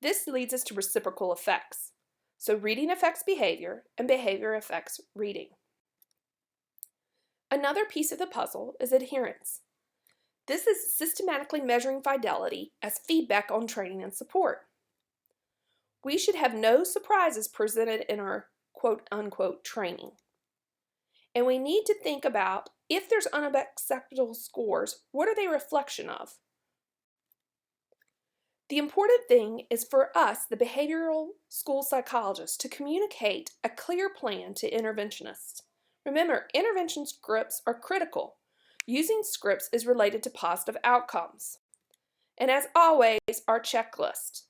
This leads us to reciprocal effects. So reading affects behavior, and behavior affects reading. Another piece of the puzzle is adherence. This is systematically measuring fidelity as feedback on training and support. We should have no surprises presented in our quote-unquote training. And we need to think about, if there's unacceptable scores, what are they a reflection of? The important thing is for us, the behavioral school psychologists, to communicate a clear plan to interventionists. Remember, intervention scripts are critical. Using scripts is related to positive outcomes. And as always, our checklist.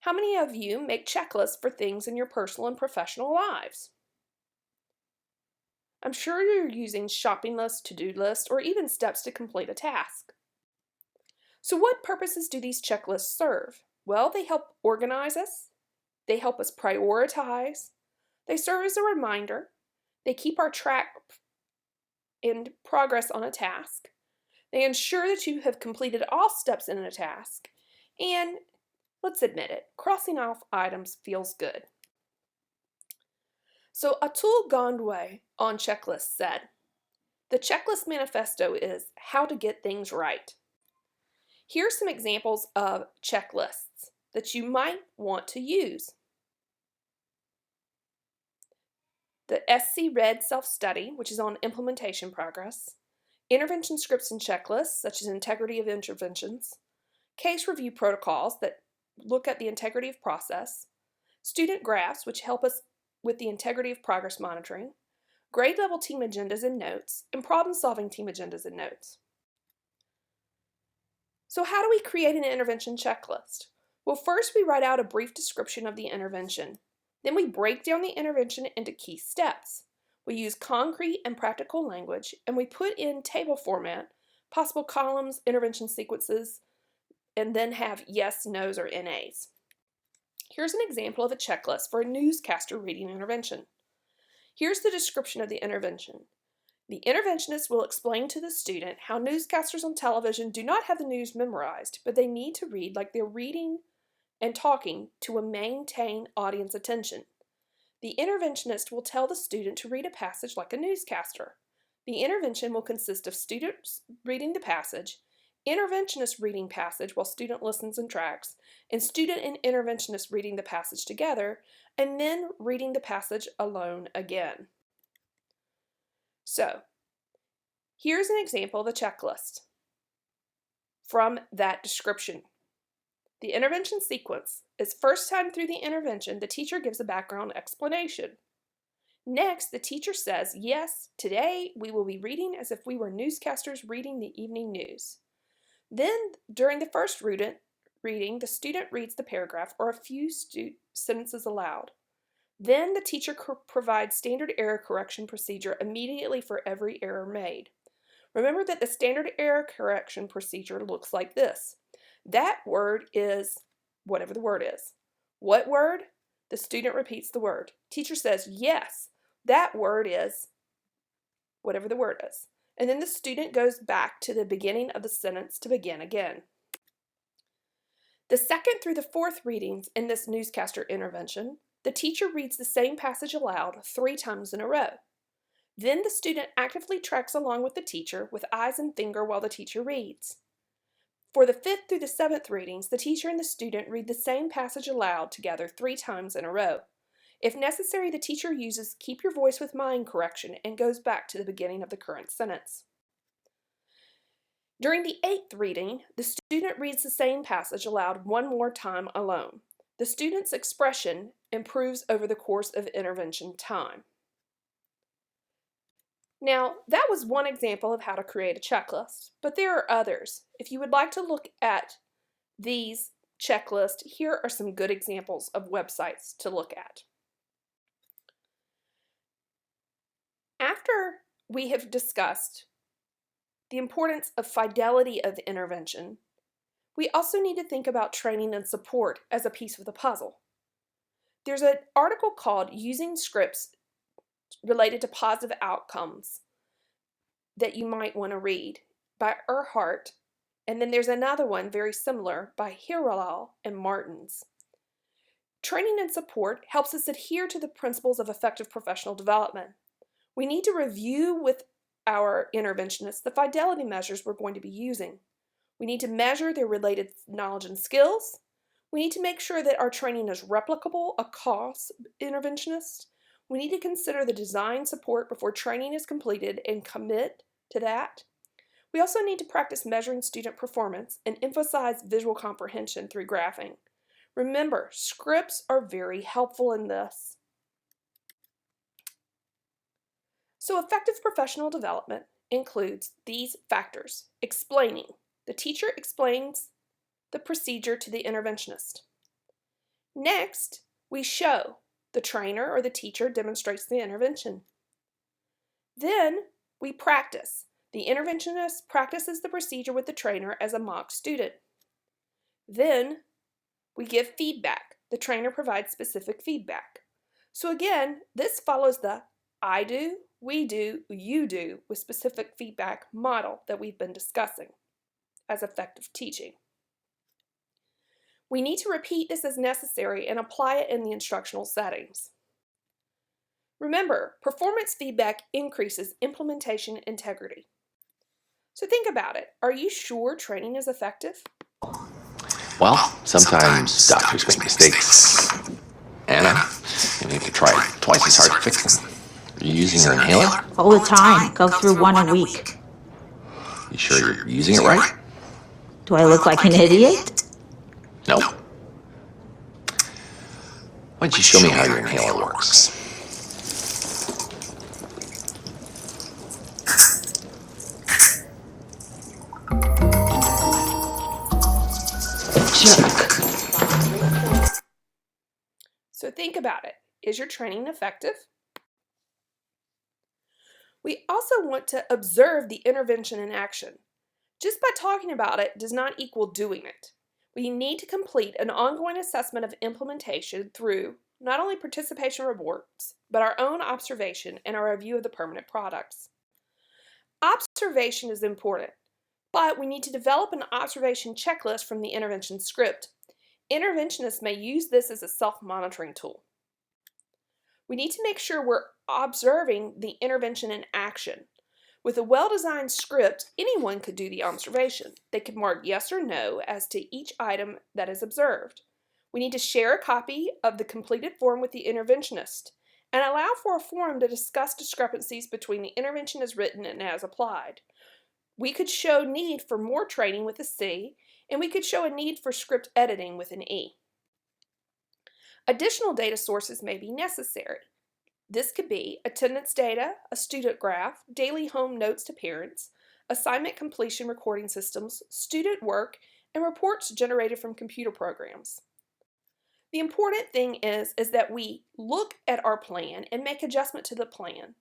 How many of you make checklists for things in your personal and professional lives? I'm sure you're using shopping lists, to-do lists, or even steps to complete a task. So what purposes do these checklists serve? Well, they help organize us, they help us prioritize, they serve as a reminder, they keep our track and progress on a task, they ensure that you have completed all steps in a task, and let's admit it, crossing off items feels good. So Atul Gandhi on checklists said, "The checklist manifesto is how to get things right." Here are some examples of checklists that you might want to use. The SC Red Self-Study, which is on implementation progress, intervention scripts and checklists, such as integrity of interventions, case review protocols that look at the integrity of process, student graphs, which help us with the integrity of progress monitoring, grade level team agendas and notes, and problem-solving team agendas and notes. So how do we create an intervention checklist? Well, first we write out a brief description of the intervention. Then we break down the intervention into key steps. We use concrete and practical language, and we put in table format, possible columns, intervention sequences, and then have yes, no's, or NAs. Here's an example of a checklist for a newscaster reading intervention. Here's the description of the intervention. The interventionist will explain to the student how newscasters on television do not have the news memorized, but they need to read like they're reading and talking to maintain audience attention. The interventionist will tell the student to read a passage like a newscaster. The intervention will consist of students reading the passage, interventionist reading passage while student listens and tracks, and student and interventionist reading the passage together, and then reading the passage alone again. So, here's an example of a checklist from that description. The intervention sequence is first time through the intervention, the teacher gives a background explanation. Next, the teacher says, yes, today we will be reading as if we were newscasters reading the evening news. Then, during the first reading, the student reads the paragraph or a few sentences aloud. Then the teacher provides standard error correction procedure immediately for every error made. Remember that the standard error correction procedure looks like this. That word is whatever the word is. What word? The student repeats the word. Teacher says, yes, that word is whatever the word is. And then the student goes back to the beginning of the sentence to begin again. The second through the fourth readings in this newscaster intervention, the teacher reads the same passage aloud 3 times in a row. Then the student actively tracks along with the teacher with eyes and finger while the teacher reads. For the 5th through the 7th readings, the teacher and the student read the same passage aloud together 3 times in a row. If necessary, the teacher uses keep your voice with mine correction and goes back to the beginning of the current sentence. During the 8th reading, the student reads the same passage aloud 1 more time alone. The student's expression improves over the course of intervention time. Now, that was one example of how to create a checklist, but there are others. If you would like to look at these checklists, here are some good examples of websites to look at. After we have discussed the importance of fidelity of the intervention, we also need to think about training and support as a piece of the puzzle. There's an article called Using Scripts Related to Positive Outcomes that you might want to read by Earhart, and then there's another one very similar by Hiralal and Martins. Training and support helps us adhere to the principles of effective professional development. We need to review with our interventionists the fidelity measures we're going to be using. We need to measure their related knowledge and skills. We need to make sure that our training is replicable across interventionists. We need to consider the design support before training is completed and commit to that. We also need to practice measuring student performance and emphasize visual comprehension through graphing. Remember, scripts are very helpful in this. So effective professional development includes these factors. Explaining. The teacher explains the procedure to the interventionist. Next, we show. The trainer or the teacher demonstrates the intervention. Then we practice. The interventionist practices the procedure with the trainer as a mock student. Then we give feedback. The trainer provides specific feedback. So again, this follows the I do, we do, you do with specific feedback model that we've been discussing as effective teaching. We need to repeat this as necessary and apply it in the instructional settings. Remember, performance feedback increases implementation integrity. So think about it. Are you sure training is effective? Well, sometimes doctors make mistakes. Anna, you have to try twice as hard to fix them. Are you using your inhaler? All the time. Go through one a week. You sure you're using it right? Do I look like an idiot? No. Why don't you show me how your inhaler works? Check. So think about it. Is your training effective? We also want to observe the intervention in action. Just by talking about it does not equal doing it. We need to complete an ongoing assessment of implementation through not only participation reports, but our own observation and our review of the permanent products. Observation is important, but we need to develop an observation checklist from the intervention script. Interventionists may use this as a self-monitoring tool. We need to make sure we're observing the intervention in action. With a well-designed script, anyone could do the observation. They could mark yes or no as to each item that is observed. We need to share a copy of the completed form with the interventionist and allow for a forum to discuss discrepancies between the intervention as written and as applied. We could show need for more training with a C, and we could show a need for script editing with an E. Additional data sources may be necessary. This could be attendance data, a student graph, daily home notes to parents, assignment completion recording systems, student work, and reports generated from computer programs. The important thing is that we look at our plan and make adjustment to the plan,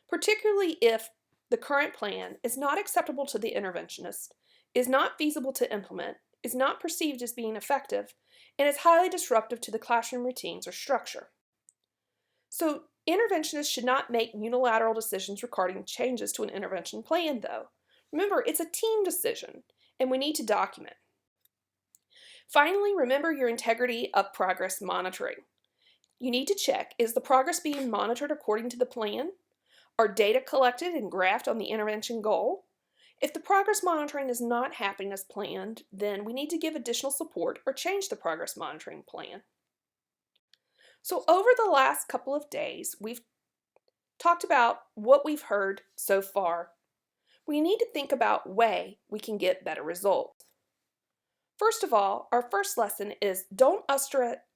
particularly if the current plan is not acceptable to the interventionist, is not feasible to implement, is not perceived as being effective, and is highly disruptive to the classroom routines or structure. So, interventionists should not make unilateral decisions regarding changes to an intervention plan, though. Remember, it's a team decision, and we need to document. Finally, remember your integrity of progress monitoring. You need to check, is the progress being monitored according to the plan? Are data collected and graphed on the intervention goal? If the progress monitoring is not happening as planned, then we need to give additional support or change the progress monitoring plan. So over the last couple of days, we've talked about what we've heard so far. We need to think about way we can get better results. First of all, our first lesson is don't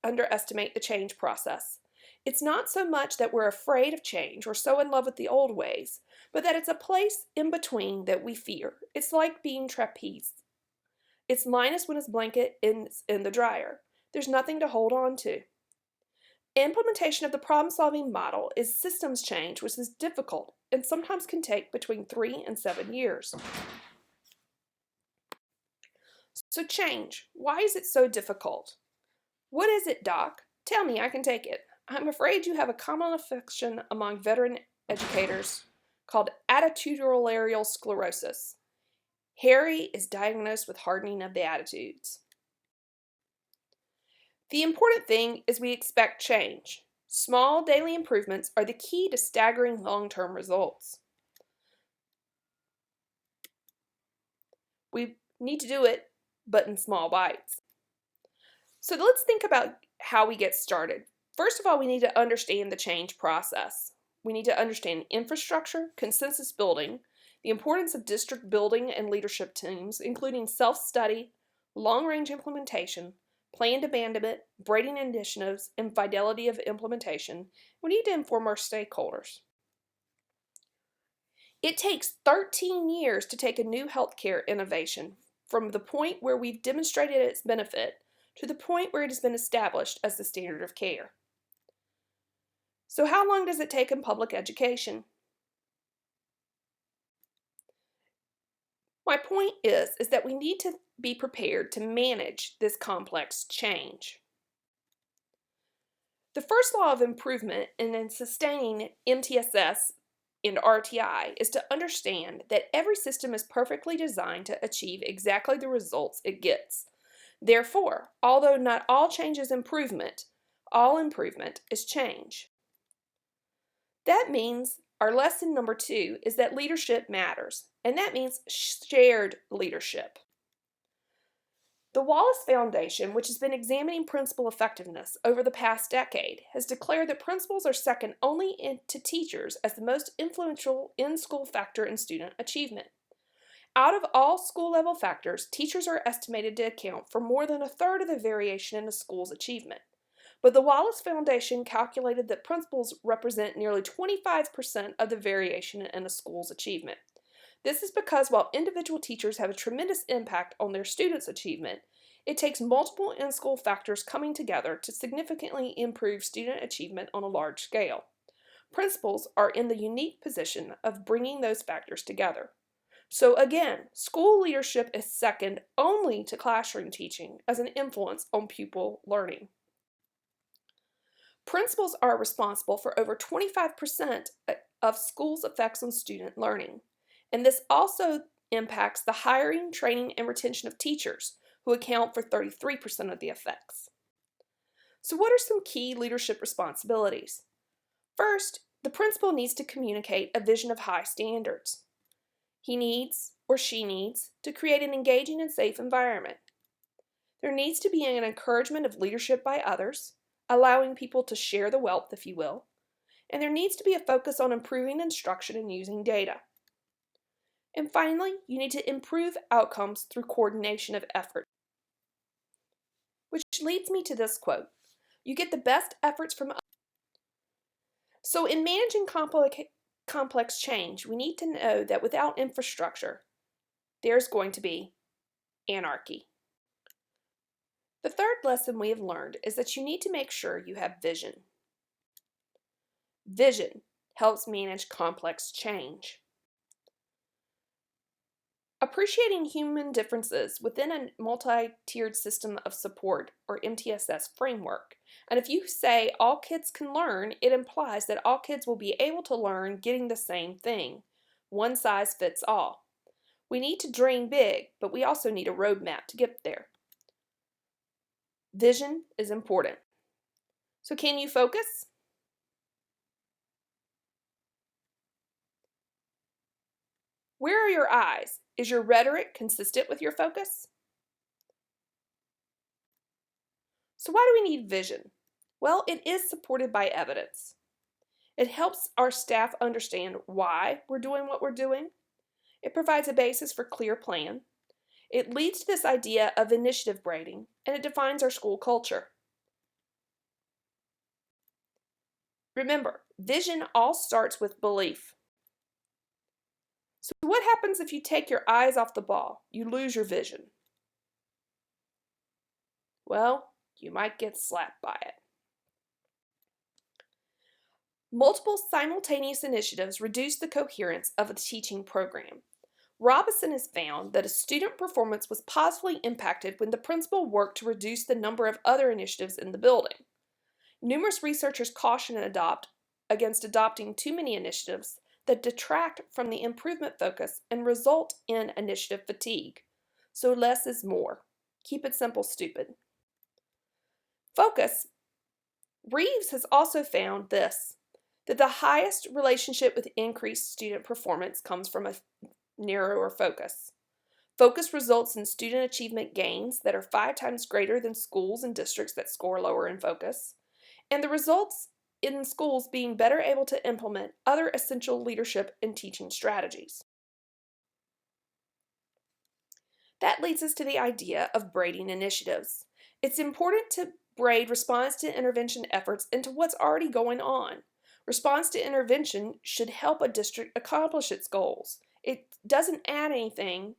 underestimate the change process. It's not so much that we're afraid of change or so in love with the old ways, but that it's a place in between that we fear. It's like being trapeze. It's Linus when his blanket is in the dryer. There's nothing to hold on to. Implementation of the problem-solving model is systems change, which is difficult and sometimes can take between 3 and 7 years. So change, why is it so difficult? What is it, Doc? Tell me, I can take it. I'm afraid you have a common affliction among veteran educators called attitudinal sclerosis. Harry is diagnosed with hardening of the attitudes. The important thing is we expect change. Small daily improvements are the key to staggering long-term results. We need to do it, but in small bites. So let's think about how we get started. First of all, we need to understand the change process. We need to understand infrastructure, consensus building, the importance of district building and leadership teams, including self-study, long-range implementation, planned abandonment, braiding initiatives, and fidelity of implementation. We need to inform our stakeholders. It takes 13 years to take a new healthcare innovation from the point where we've demonstrated its benefit to the point where it has been established as the standard of care. So how long does it take in public education? My point is that we need to be prepared to manage this complex change. The first law of improvement in sustaining MTSS and RTI is to understand that every system is perfectly designed to achieve exactly the results it gets. Therefore, although not all change is improvement, all improvement is change. That means our lesson number 2 is that leadership matters, and that means shared leadership. The Wallace Foundation, which has been examining principal effectiveness over the past decade, has declared that principals are second only to teachers as the most influential in-school factor in student achievement. Out of all school-level factors, teachers are estimated to account for more than a third of the variation in a school's achievement. But the Wallace Foundation calculated that principals represent nearly 25% of the variation in a school's achievement. This is because while individual teachers have a tremendous impact on their students' achievement, it takes multiple in-school factors coming together to significantly improve student achievement on a large scale. Principals are in the unique position of bringing those factors together. So again, school leadership is second only to classroom teaching as an influence on pupil learning. Principals are responsible for over 25% of schools' effects on student learning. And this also impacts the hiring, training, and retention of teachers, who account for 33% of the effects. So what are some key leadership responsibilities? First, the principal needs to communicate a vision of high standards. He needs, or she needs, to create an engaging and safe environment. There needs to be an encouragement of leadership by others, allowing people to share the wealth, if you will, and there needs to be a focus on improving instruction and using data. And finally, you need to improve outcomes through coordination of effort. Which leads me to this quote: "You get the best efforts from others." So in managing complex change, we need to know that without infrastructure, there's going to be anarchy. The third lesson we have learned is that you need to make sure you have vision. Vision helps manage complex change. Appreciating human differences within a multi-tiered system of support, or MTSS framework. And if you say all kids can learn, it implies that all kids will be able to learn getting the same thing. One size fits all. We need to dream big, but we also need a roadmap to get there. Vision is important. So can you focus? Where are your eyes? Is your rhetoric consistent with your focus? So why do we need vision? Well, it is supported by evidence. It helps our staff understand why we're doing what we're doing. It provides a basis for clear plan. It leads to this idea of initiative braiding, and it defines our school culture. Remember, vision all starts with belief. So what happens if you take your eyes off the ball? You lose your vision. Well, you might get slapped by it. Multiple simultaneous initiatives reduce the coherence of a teaching program. Robinson has found that a student performance was positively impacted when the principal worked to reduce the number of other initiatives in the building. Numerous researchers caution against adopting too many initiatives that detract from the improvement focus and result in initiative fatigue. So less is more. Keep it simple, stupid. Focus. Reeves has also found this, that the highest relationship with increased student performance comes from a narrower focus. Focus results in student achievement gains that are 5 times greater than schools and districts that score lower in focus, and the results in schools being better able to implement other essential leadership and teaching strategies. That leads us to the idea of braiding initiatives. It's important to braid response to intervention efforts into what's already going on. Response to intervention should help a district accomplish its goals. It doesn't add anything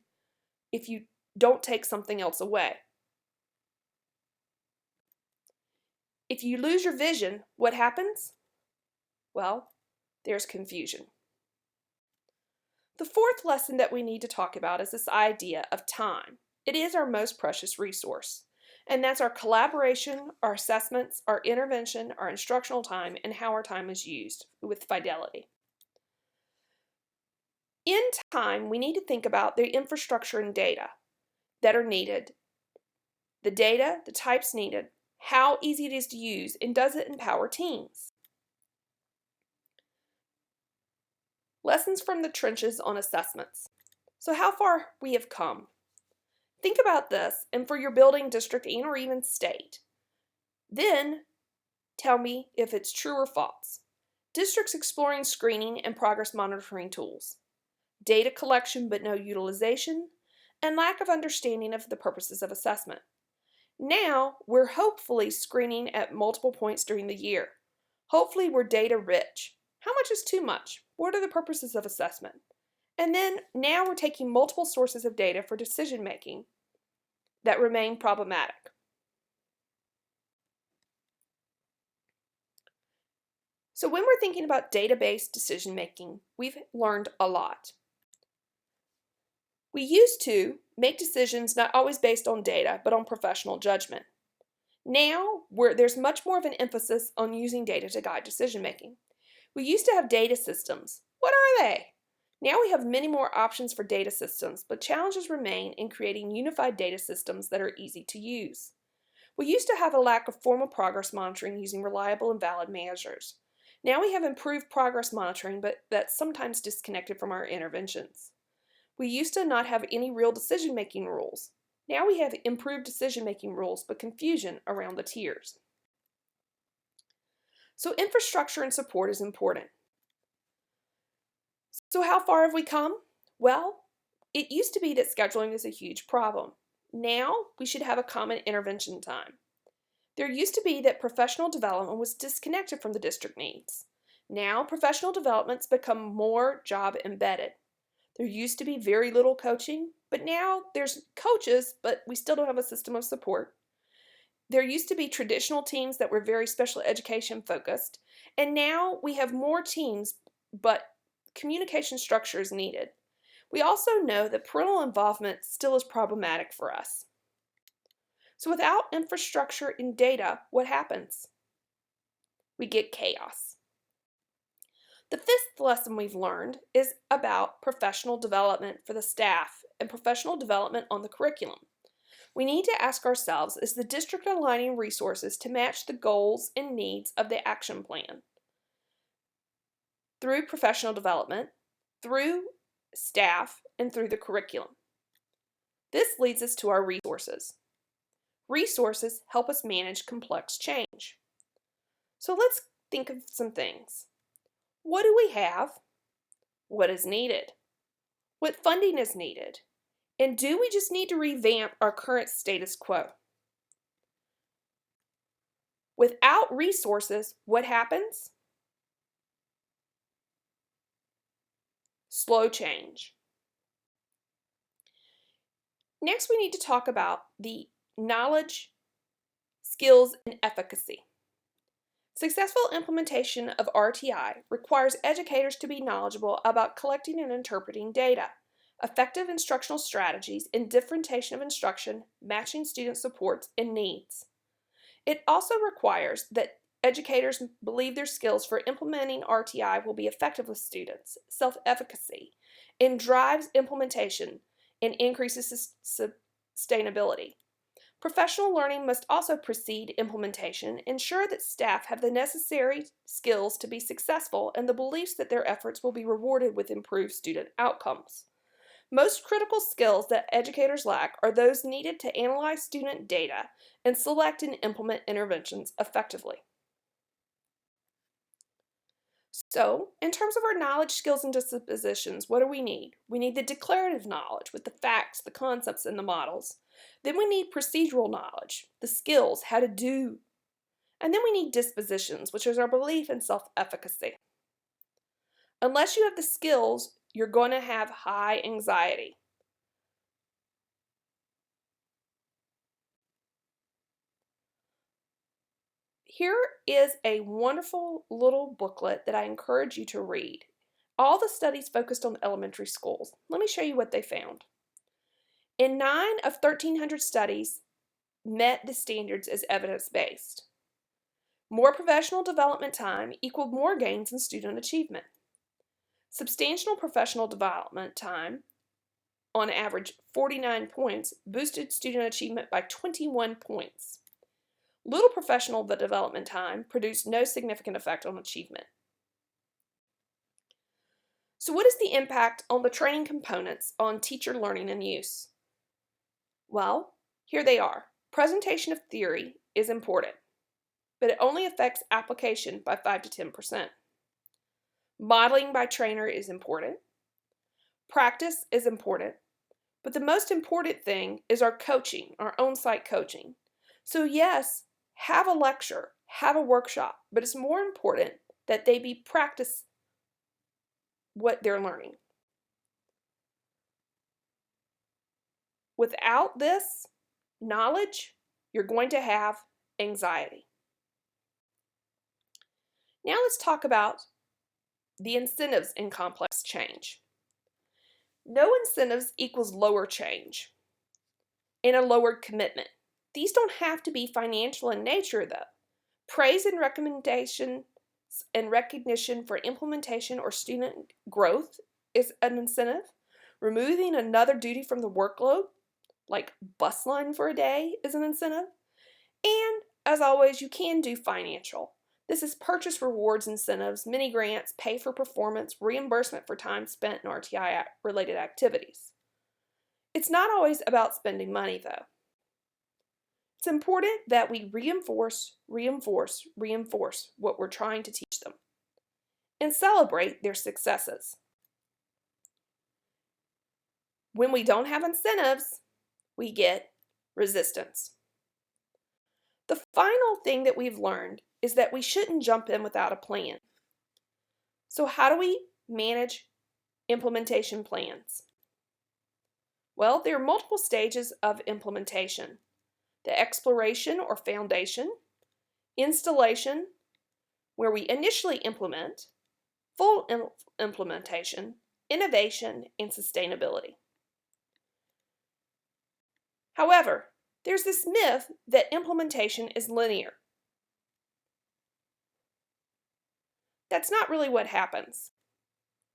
if you don't take something else away. If you lose your vision, what happens? Well, there's confusion. The fourth lesson that we need to talk about is this idea of time. It is our most precious resource, and that's our collaboration, our assessments, our intervention, our instructional time, and how our time is used with fidelity. In time, we need to think about the infrastructure and data that are needed, the data, the types needed, how easy it is to use, and does it empower teams? Lessons from the trenches on assessments. So how far we have come. Think about this, and for your building, district, and or even state. Then tell me if it's true or false. Districts exploring screening and progress monitoring tools, data collection but no utilization, and lack of understanding of the purposes of assessment. Now we're hopefully screening at multiple points during the year. Hopefully we're data rich. How much is too much? What are the purposes of assessment? And then now we're taking multiple sources of data for decision making that remain problematic. So when we're thinking about data-based decision making, we've learned a lot. We used to make decisions not always based on data, but on professional judgment. Now, there's much more of an emphasis on using data to guide decision making. We used to have data systems. What are they? Now we have many more options for data systems, but challenges remain in creating unified data systems that are easy to use. We used to have a lack of formal progress monitoring using reliable and valid measures. Now we have improved progress monitoring, but that's sometimes disconnected from our interventions. We used to not have any real decision-making rules. Now we have improved decision-making rules, but confusion around the tiers. So infrastructure and support is important. So how far have we come? Well, it used to be that scheduling is a huge problem. Now we should have a common intervention time. There used to be that professional development was disconnected from the district needs. Now professional development's become more job embedded. There used to be very little coaching, but now there's coaches, but we still don't have a system of support. There used to be traditional teams that were very special education focused, and now we have more teams, but communication structure is needed. We also know that parental involvement still is problematic for us. So without infrastructure and data, what happens? We get chaos. The fifth lesson we've learned is about professional development for the staff and professional development on the curriculum. We need to ask ourselves, is the district aligning resources to match the goals and needs of the action plan? Through professional development, through staff, and through the curriculum. This leads us to our resources. Resources help us manage complex change. So let's think of some things. What do we have? What is needed? What funding is needed? And do we just need to revamp our current status quo? Without resources, what happens? Slow change. Next, we need to talk about the knowledge, skills, and efficacy. Successful implementation of RTI requires educators to be knowledgeable about collecting and interpreting data, effective instructional strategies, and differentiation of instruction, matching student supports and needs. It also requires that educators believe their skills for implementing RTI will be effective with students, self-efficacy, and drives implementation and increases sustainability. Professional learning must also precede implementation, ensure that staff have the necessary skills to be successful, and the beliefs that their efforts will be rewarded with improved student outcomes. Most critical skills that educators lack are those needed to analyze student data and select and implement interventions effectively. So, in terms of our knowledge, skills, and dispositions, what do we need? We need the declarative knowledge with the facts, the concepts, and the models. Then we need procedural knowledge, the skills, how to do. And then we need dispositions, which is our belief in self-efficacy. Unless you have the skills, you're going to have high anxiety. Here is a wonderful little booklet that I encourage you to read. All the studies focused on elementary schools. Let me show you what they found. In 9 of 1,300 studies met the standards as evidence-based. More professional development time equaled more gains in student achievement. Substantial professional development time, on average 49 points, boosted student achievement by 21 points. Little professional development time produced no significant effect on achievement. So what is the impact on the training components on teacher learning and use? Well, here they are. Presentation of theory is important, but it only affects application by 5 to 10%. Modeling by trainer is important. Practice is important, but the most important thing is our coaching, our on-site coaching. So yes, have a lecture, have a workshop, but it's more important that they be practice what they're learning. Without this knowledge, you're going to have anxiety. Now let's talk about the incentives in complex change. No incentives equals lower change and a lowered commitment. These don't have to be financial in nature, though. Praise and recommendation and recognition for implementation or student growth is an incentive. Removing another duty from the workload, like bus line for a day, is an incentive. And as always, you can do financial. This is purchase rewards incentives, mini grants, pay for performance, reimbursement for time spent in RTI-related activities. It's not always about spending money, though. It's important that we reinforce what we're trying to teach them and celebrate their successes. When we don't have incentives, we get resistance. The final thing that we've learned is that we shouldn't jump in without a plan. So how do we manage implementation plans? Well, there are multiple stages of implementation. The exploration or foundation, installation, where we initially implement, full implementation, innovation, and sustainability. However, there's this myth that implementation is linear. That's not really what happens.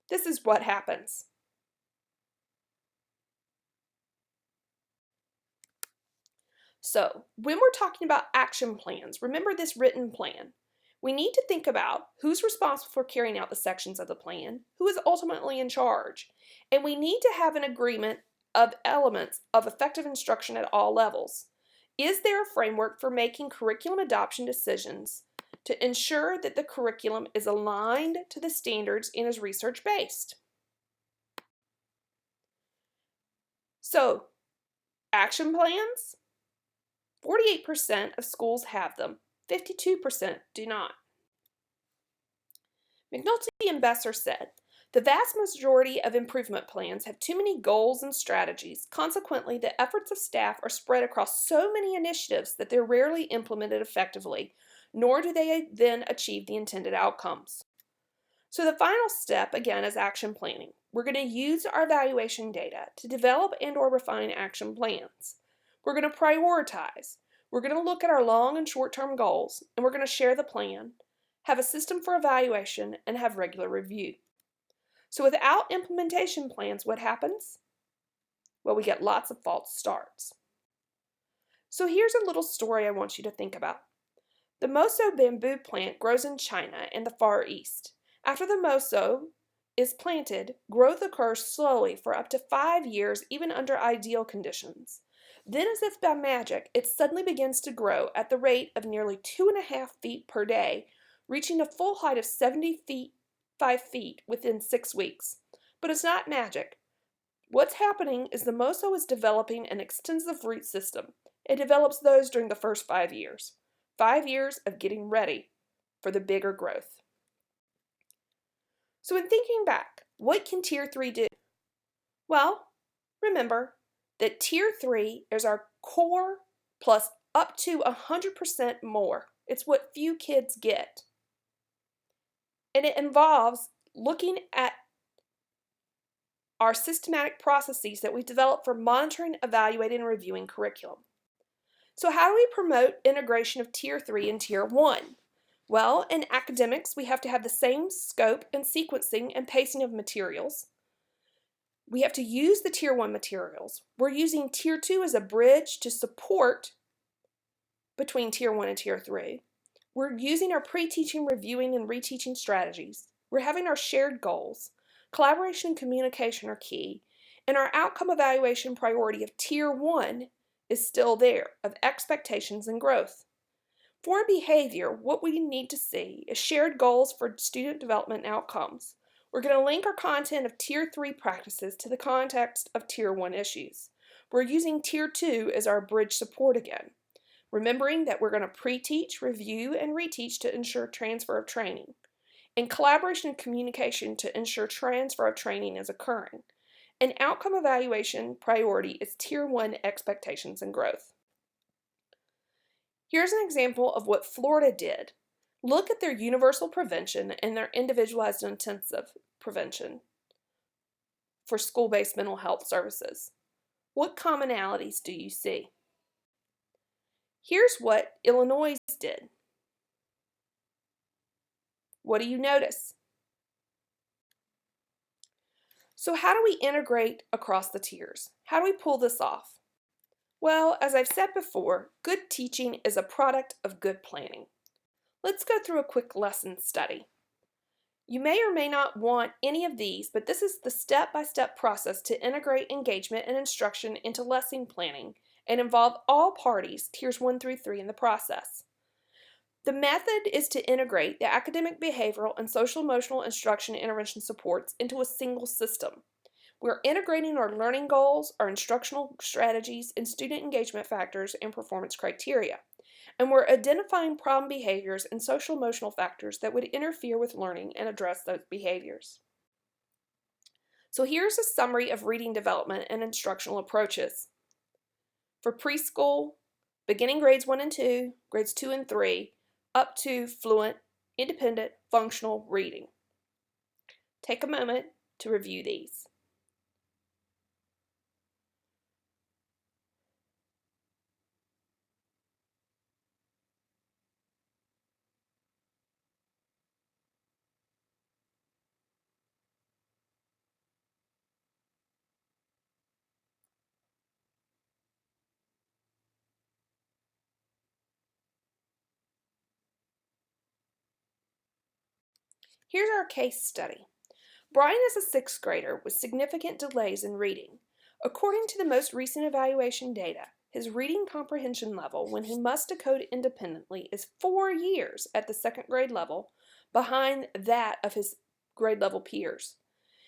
This is what happens. So, when we're talking about action plans, remember this written plan. We need to think about who's responsible for carrying out the sections of the plan, who is ultimately in charge, and we need to have an agreement of elements of effective instruction at all levels. Is there a framework for making curriculum adoption decisions to ensure that the curriculum is aligned to the standards and is research-based? So, action plans? 48% of schools have them, 52% do not. McNulty and Besser said, the vast majority of improvement plans have too many goals and strategies. Consequently, the efforts of staff are spread across so many initiatives that they're rarely implemented effectively, nor do they then achieve the intended outcomes. So the final step, again, is action planning. We're going to use our evaluation data to develop and/or refine action plans. We're going to prioritize. We're going to look at our long and short-term goals, and we're going to share the plan, have a system for evaluation, and have regular review. So without implementation plans, what happens? Well, we get lots of false starts. So here's a little story I want you to think about. The moso bamboo plant grows in China and the Far East. After the moso is planted, growth occurs slowly for up to 5 years, even under ideal conditions. Then, as if by magic, it suddenly begins to grow at the rate of nearly 2.5 feet per day, reaching a full height of 75 feet within 6 weeks. But it's not magic. What's happening is the moso is developing an extensive root system. It develops those during the first 5 years. 5 years of getting ready for the bigger growth. So in thinking back, what can Tier 3 do? Well, remember that Tier 3 is our core plus up to 100% more. It's what few kids get. And it involves looking at are systematic processes that we develop for monitoring, evaluating, and reviewing curriculum. So how do we promote integration of Tier 3 and Tier 1? Well, in academics, we have to have the same scope and sequencing and pacing of materials. We have to use the Tier 1 materials. We're using Tier 2 as a bridge to support between Tier 1 and Tier 3. We're using our pre-teaching, reviewing, and reteaching strategies. We're having our shared goals. Collaboration and communication are key. And our outcome evaluation priority of Tier 1 is still there, of expectations and growth. For behavior, what we need to see is shared goals for student development and outcomes. We're going to link our content of Tier 3 practices to the context of Tier 1 issues. We're using Tier 2 as our bridge support again, remembering that we're going to pre-teach, review, and reteach to ensure transfer of training, and collaboration and communication to ensure transfer of training is occurring. An outcome evaluation priority is Tier 1 expectations and growth. Here's an example of what Florida did. Look at their universal prevention and their individualized intensive prevention for school-based mental health services. What commonalities do you see? Here's what Illinois did. What do you notice? So how do we integrate across the tiers? How do we pull this off? Well, as I've said before, good teaching is a product of good planning. Let's go through a quick lesson study. You may or may not want any of these, but this is the step-by-step process to integrate engagement and instruction into lesson planning and involve all parties, tiers 1 through 3, in the process. The method is to integrate the academic, behavioral, and social-emotional instruction and intervention supports into a single system. We're integrating our learning goals, our instructional strategies, and student engagement factors and performance criteria. And we're identifying problem behaviors and social-emotional factors that would interfere with learning and address those behaviors. So here's a summary of reading development and instructional approaches. For preschool, beginning grades 1 and 2, grades 2 and 3, up to fluent, independent, functional reading. Take a moment to review these. Here's our case study. Brian is a 6th grader with significant delays in reading. According to the most recent evaluation data, his reading comprehension level when he must decode independently is 4 years at the 2nd grade level behind that of his grade level peers.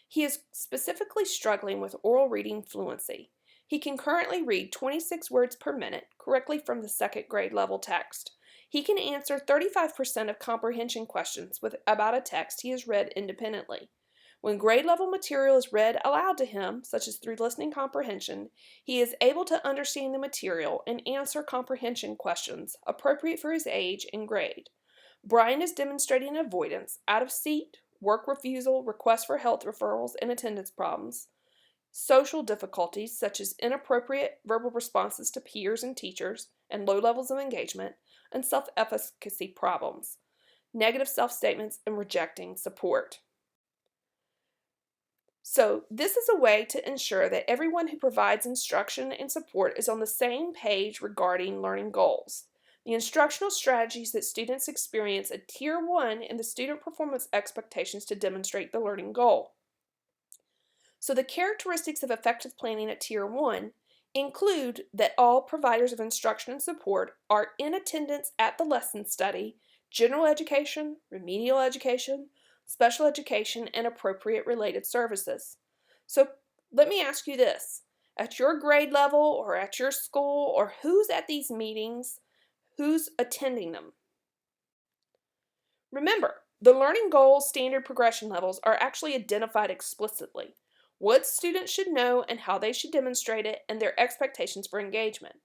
He is specifically struggling with oral reading fluency. He can currently read 26 words per minute correctly from the 2nd grade level text. He can answer 35% of comprehension questions about a text he has read independently. When grade level material is read aloud to him, such as through listening comprehension, he is able to understand the material and answer comprehension questions appropriate for his age and grade. Brian is demonstrating avoidance, out of seat, work refusal, requests for health referrals, and attendance problems, social difficulties such as inappropriate verbal responses to peers and teachers, and low levels of engagement, and self-efficacy problems, negative self-statements, and rejecting support. So this is a way to ensure that everyone who provides instruction and support is on the same page regarding learning goals. The instructional strategies that students experience at Tier 1 and the student performance expectations to demonstrate the learning goal. So the characteristics of effective planning at Tier 1 include that all providers of instruction and support are in attendance at the lesson study, general education, remedial education, special education, and appropriate related services. So let me ask you this. At your grade level or at your school, or who's at these meetings, who's attending them? Remember, the learning goals standard progression levels are actually identified explicitly. What students should know and how they should demonstrate it, and their expectations for engagement.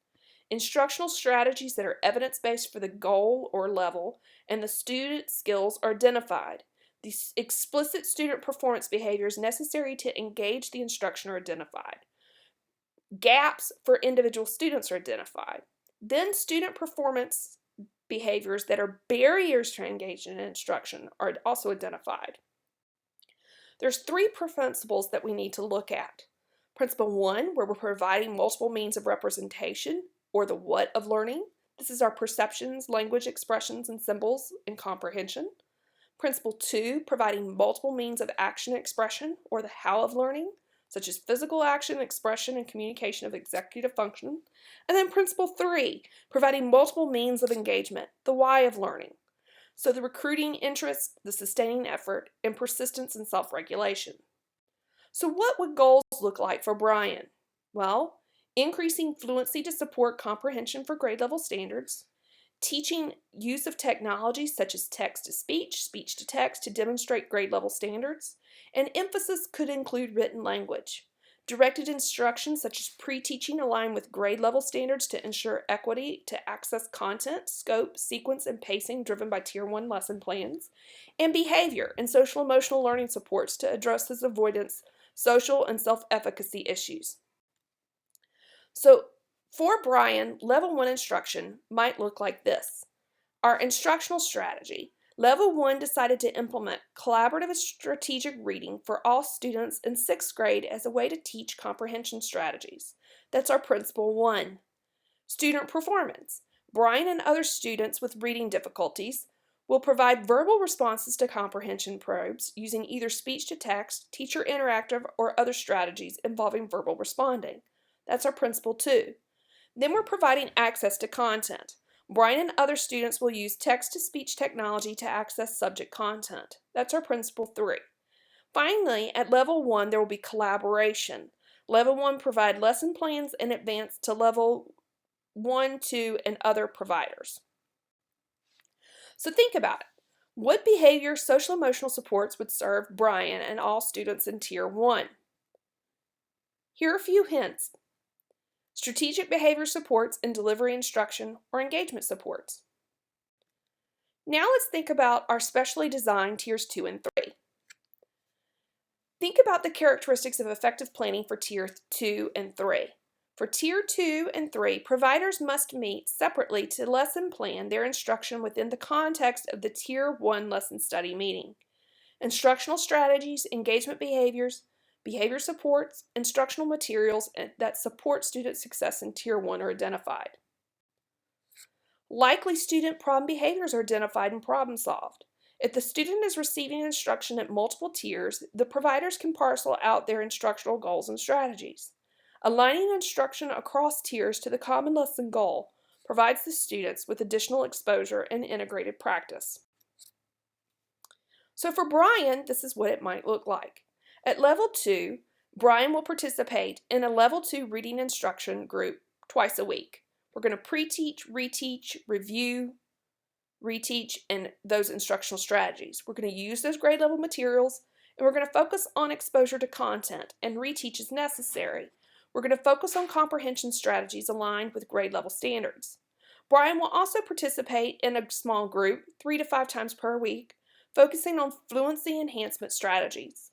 Instructional strategies that are evidence-based for the goal or level, and the student skills are identified. The explicit student performance behaviors necessary to engage the instruction are identified. Gaps for individual students are identified. Then student performance behaviors that are barriers to engagement in instruction are also identified. There's 3 principles that we need to look at. Principle 1, where we're providing multiple means of representation, or the what of learning. This is our perceptions, language, expressions, and symbols in comprehension. Principle 2, providing multiple means of action expression, or the how of learning, such as physical action, expression, and communication of executive function. And then Principle 3, providing multiple means of engagement, the why of learning. So the recruiting interest, the sustaining effort, and persistence and self-regulation. So what would goals look like for Brian? Well, increasing fluency to support comprehension for grade level standards, teaching use of technology such as text-to-speech, speech-to-text to demonstrate grade level standards, and emphasis could include written language. Directed instruction such as pre-teaching aligned with grade level standards to ensure equity to access content, scope, sequence, and pacing driven by Tier 1 lesson plans, and behavior and social emotional learning supports to address this avoidance, social, and self-efficacy issues. So for Brian, Level 1 instruction might look like this. Our instructional strategy. Level 1 decided to implement collaborative strategic reading for all students in 6th grade as a way to teach comprehension strategies. That's our Principle 1. Student performance. Brian and other students with reading difficulties will provide verbal responses to comprehension probes using either speech-to-text, teacher interactive, or other strategies involving verbal responding. That's our Principle 2. Then we're providing access to content. Brian and other students will use text-to-speech technology to access subject content. That's our Principle 3. Finally, at Level 1, there will be collaboration. Level 1 provide lesson plans in advance to Level 1, 2, and other providers. So think about it. What behavior social emotional supports would serve Brian and all students in Tier 1? Here are a few hints. Strategic behavior supports in delivery instruction or engagement supports. Now let's think about our specially designed Tiers 2 and 3. Think about the characteristics of effective planning for Tier 2 and 3. For Tier 2 and 3, providers must meet separately to lesson plan their instruction within the context of the Tier 1 lesson study meeting. Instructional strategies, engagement behaviors, behavior supports, instructional materials that support student success in Tier 1 are identified. Likely student problem behaviors are identified and problem solved. If the student is receiving instruction at multiple tiers, the providers can parcel out their instructional goals and strategies. Aligning instruction across tiers to the common lesson goal provides the students with additional exposure and integrated practice. So for Brian, this is what it might look like. At Level 2, Brian will participate in a Level 2 reading instruction group twice a week. We're going to pre-teach, reteach, review, reteach, and those instructional strategies. We're going to use those grade level materials, and we're going to focus on exposure to content and reteach as necessary. We're going to focus on comprehension strategies aligned with grade level standards. Brian will also participate in a small group 3 to 5 times per week, focusing on fluency enhancement strategies.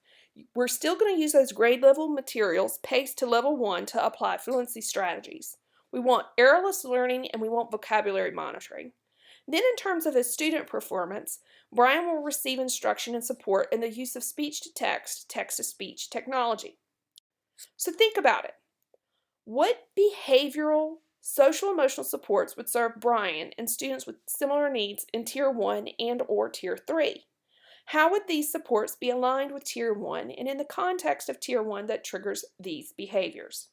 We're still going to use those grade level materials paced to Level 1 to apply fluency strategies. We want errorless learning and we want vocabulary monitoring. Then in terms of his student performance, Brian will receive instruction and support in the use of speech-to-text, text-to-speech technology. So think about it. What behavioral, social-emotional supports would serve Brian and students with similar needs in Tier 1 and or Tier 3? How would these supports be aligned with Tier 1 and in the context of Tier 1 that triggers these behaviors?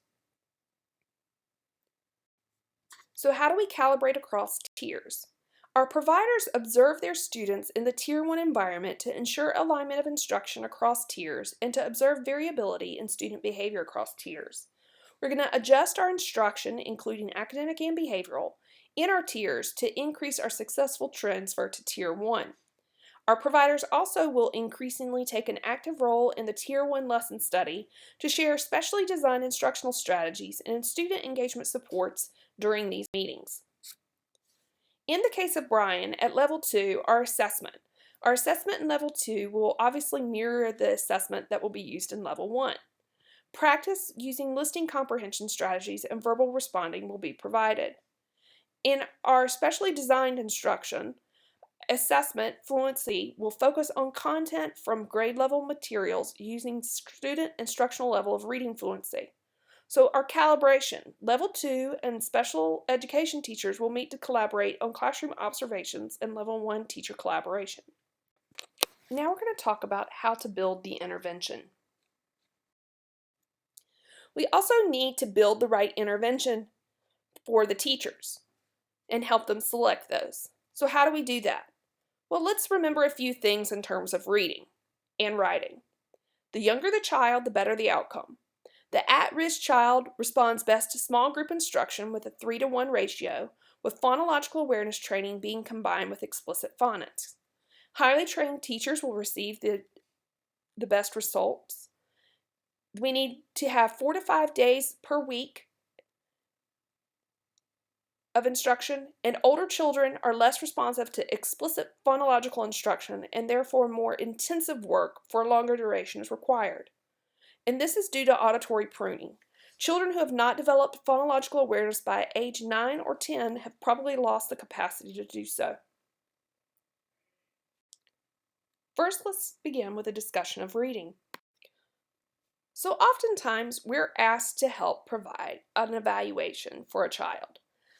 So how do we calibrate across tiers? Our providers observe their students in the Tier 1 environment to ensure alignment of instruction across tiers and to observe variability in student behavior across tiers. We're going to adjust our instruction, including academic and behavioral, in our tiers to increase our successful transfer to Tier 1. Our providers also will increasingly take an active role in the Tier 1 lesson study to share specially designed instructional strategies and student engagement supports during these meetings. In the case of Brian, at Level 2, our assessment. Our assessment in Level 2 will obviously mirror the assessment that will be used in Level 1. Practice using listening comprehension strategies and verbal responding will be provided. In our specially designed instruction, assessment fluency will focus on content from grade level materials using student instructional level of reading fluency. So our calibration, Level 2 and special education teachers will meet to collaborate on classroom observations and Level 1 teacher collaboration. Now we're going to talk about how to build the intervention. We also need to build the right intervention for the teachers and help them select those. So how do we do that? Well, let's remember a few things in terms of reading and writing. The younger the child, the better the outcome. The at-risk child responds best to small group instruction with a 3-to-1 ratio, with phonological awareness training being combined with explicit phonics. Highly trained teachers will receive the best results. We need to have 4 to 5 days per week of instruction, and older children are less responsive to explicit phonological instruction and therefore more intensive work for a longer duration is required. And this is due to auditory pruning. Children who have not developed phonological awareness by age 9 or 10 have probably lost the capacity to do so. First, let's begin with a discussion of reading. So oftentimes, we're asked to help provide an evaluation for a child.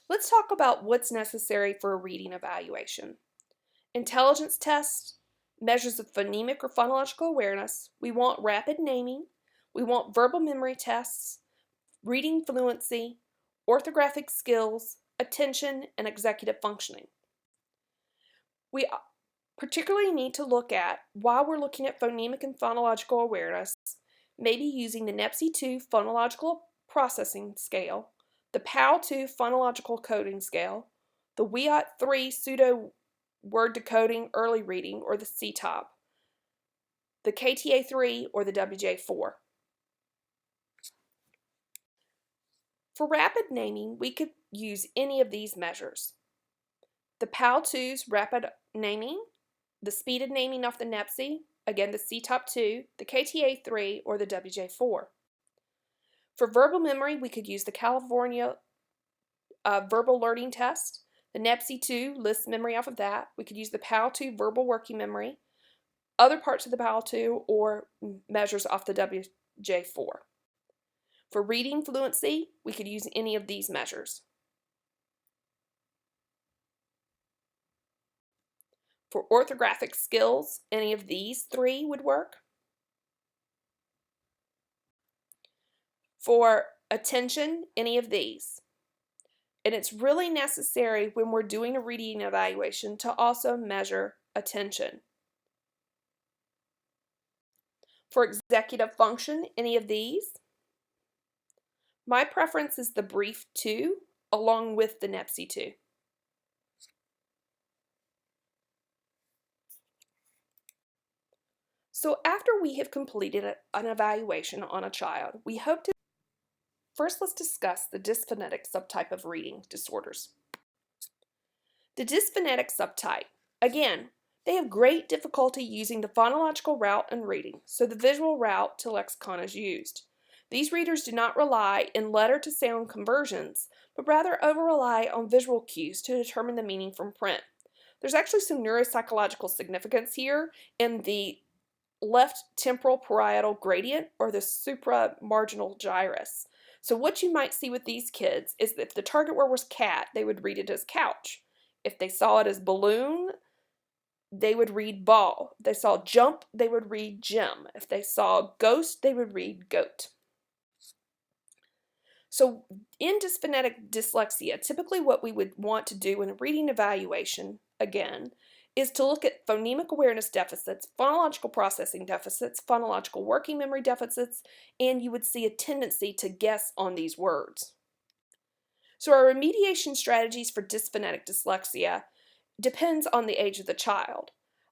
Let's talk about what's necessary for a reading evaluation. Intelligence tests, measures of phonemic or phonological awareness. We want rapid naming. We want verbal memory tests, reading fluency, orthographic skills, attention, and executive functioning. We particularly need to look at, while we're looking at phonemic and phonological awareness, maybe using the NEPSI-2 phonological processing scale, the PAL-2 phonological coding scale, the WIAT-3 pseudo word decoding early reading or the CTOP, the KTA-3 or the WJ-4. For rapid naming, we could use any of these measures. The PAL-2's rapid naming, the speeded naming off the NEPSI, again the CTOP-2, the KTA-3, or the WJ-4. For verbal memory, we could use the California Verbal Learning Test, the NEPSI-2 lists memory off of that. We could use the PAL-2 Verbal Working Memory, other parts of the PAL-2, or measures off the WJ-4. For reading fluency, we could use any of these measures. For orthographic skills, any of these 3 would work. For attention, any of these. And it's really necessary when we're doing a reading evaluation to also measure attention. For executive function, any of these. My preference is the brief 2 along with the NEPSI-2. So after we have completed an evaluation on a child, we hope to first let's discuss the dysphonetic subtype of reading disorders. The dysphonetic subtype, again, they have great difficulty using the phonological route in reading, so the visual route to lexicon is used. These readers do not rely in letter-to-sound conversions, but rather over-rely on visual cues to determine the meaning from print. There's actually some neuropsychological significance here in the left temporal parietal gradient or the supramarginal gyrus. So what you might see with these kids is that if the target word was cat, they would read it as couch. If they saw it as balloon, they would read ball. If they saw jump, they would read gym. If they saw ghost, they would read goat. So in dysphonetic dyslexia, typically what we would want to do in a reading evaluation, again, is to look at phonemic awareness deficits, phonological processing deficits, phonological working memory deficits, and you would see a tendency to guess on these words. So our remediation strategies for dysphonetic dyslexia depends on the age of the child.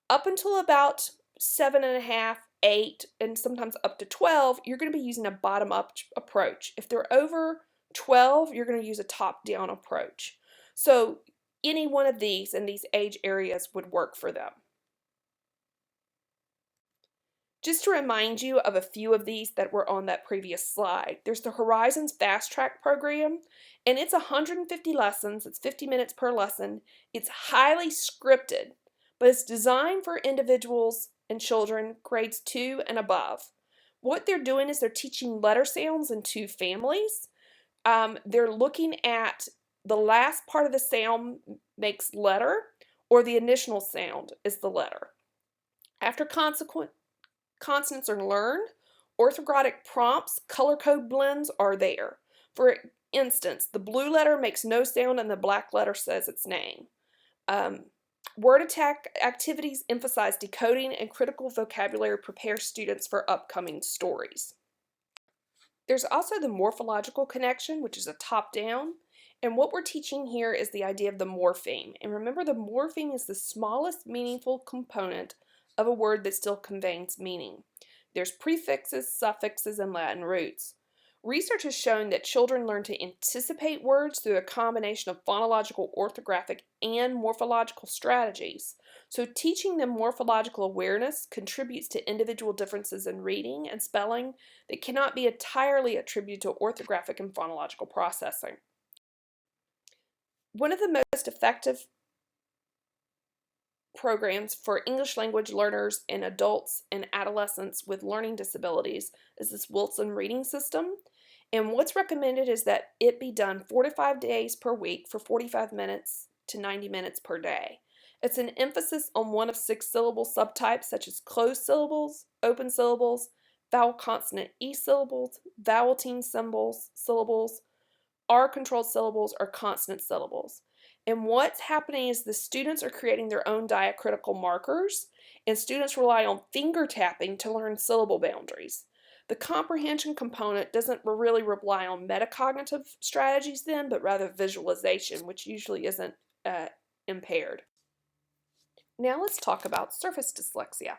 Up until about 7.5, 8, and sometimes up to 12, you're going to be using a bottom-up approach. If they're over 12, you're going to use a top-down approach. So any one of these in these age areas would work for them. Just to remind you of a few of these that were on that previous slide, there's the Horizons Fast Track program, and it's 150 lessons, it's 50 minutes per lesson. It's highly scripted, but it's designed for individuals and children grades 2 and above. What they're doing is they're teaching letter sounds in 2 families. They're looking at the last part of the sound makes letter, or the initial sound is the letter. After consonants are learned, orthographic prompts, color code blends are there. For instance, the blue letter makes no sound and the black letter says its name. Word attack activities emphasize decoding and critical vocabulary prepare students for upcoming stories. There's also the morphological connection, which is a top-down, and what we're teaching here is the idea of the morpheme. And remember, the morpheme is the smallest meaningful component of a word that still conveys meaning. There's prefixes, suffixes, and Latin roots. Research has shown that children learn to anticipate words through a combination of phonological, orthographic, and morphological strategies. So teaching them morphological awareness contributes to individual differences in reading and spelling that cannot be entirely attributed to orthographic and phonological processing. One of the most effective programs for English language learners and adults and adolescents with learning disabilities is this Wilson reading system. And what's recommended is that it be done 4 to 5 days per week for 45 minutes to 90 minutes per day. It's an emphasis on one of 6 syllable subtypes such as closed syllables, open syllables, vowel consonant E syllables, vowel-team syllables, R-controlled syllables, or consonant syllables. And what's happening is the students are creating their own diacritical markers, and students rely on finger tapping to learn syllable boundaries. The comprehension component doesn't really rely on metacognitive strategies then, but rather visualization, which usually isn't impaired. Now let's talk about surface dyslexia.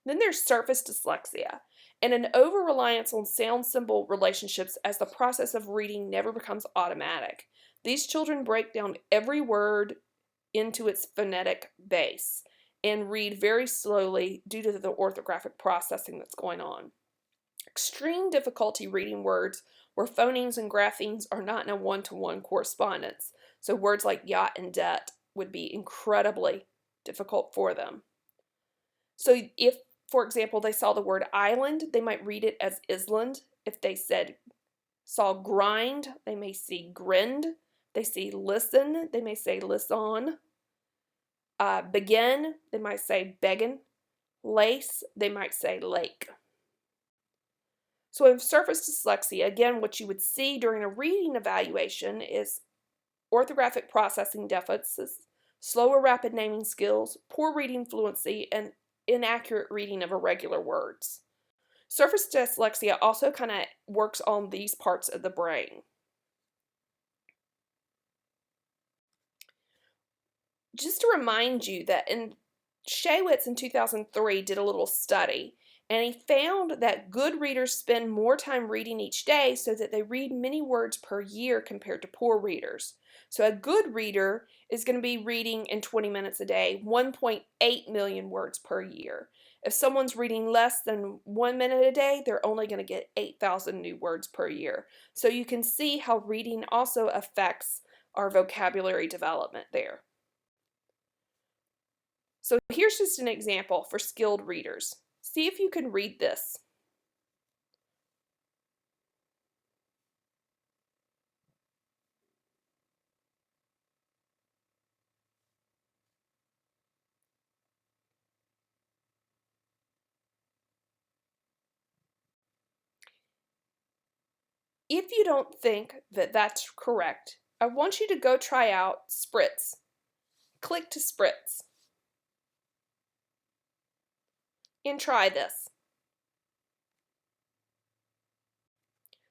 Then there's surface dyslexia, and an over-reliance on sound-symbol relationships as the process of reading never becomes automatic. These children break down every word into its phonetic base and read very slowly due to the orthographic processing that's going on. Extreme difficulty reading words where phonemes and graphemes are not in a one-to-one correspondence. So words like yacht and debt would be incredibly difficult for them. So if, for example, they saw the word island, they might read it as island. If they saw grind, they may see grind. They see listen, they may say listen. Begin, they might say beggin. Lace, they might say lake. So in surface dyslexia, again, what you would see during a reading evaluation is orthographic processing deficits, slower rapid naming skills, poor reading fluency, and inaccurate reading of irregular words. Surface dyslexia also kind of works on these parts of the brain. Just to remind you that Shaywitz in 2003 did a little study, and he found that good readers spend more time reading each day so that they read many words per year compared to poor readers. So a good reader is going to be reading in 20 minutes a day 1.8 million words per year. If someone's reading less than 1 minute a day, they're only going to get 8,000 new words per year. So you can see how reading also affects our vocabulary development there. So here's just an example for skilled readers. See if you can read this. If you don't think that that's correct, I want you to go try out Spritz. Click to Spritz. And try this.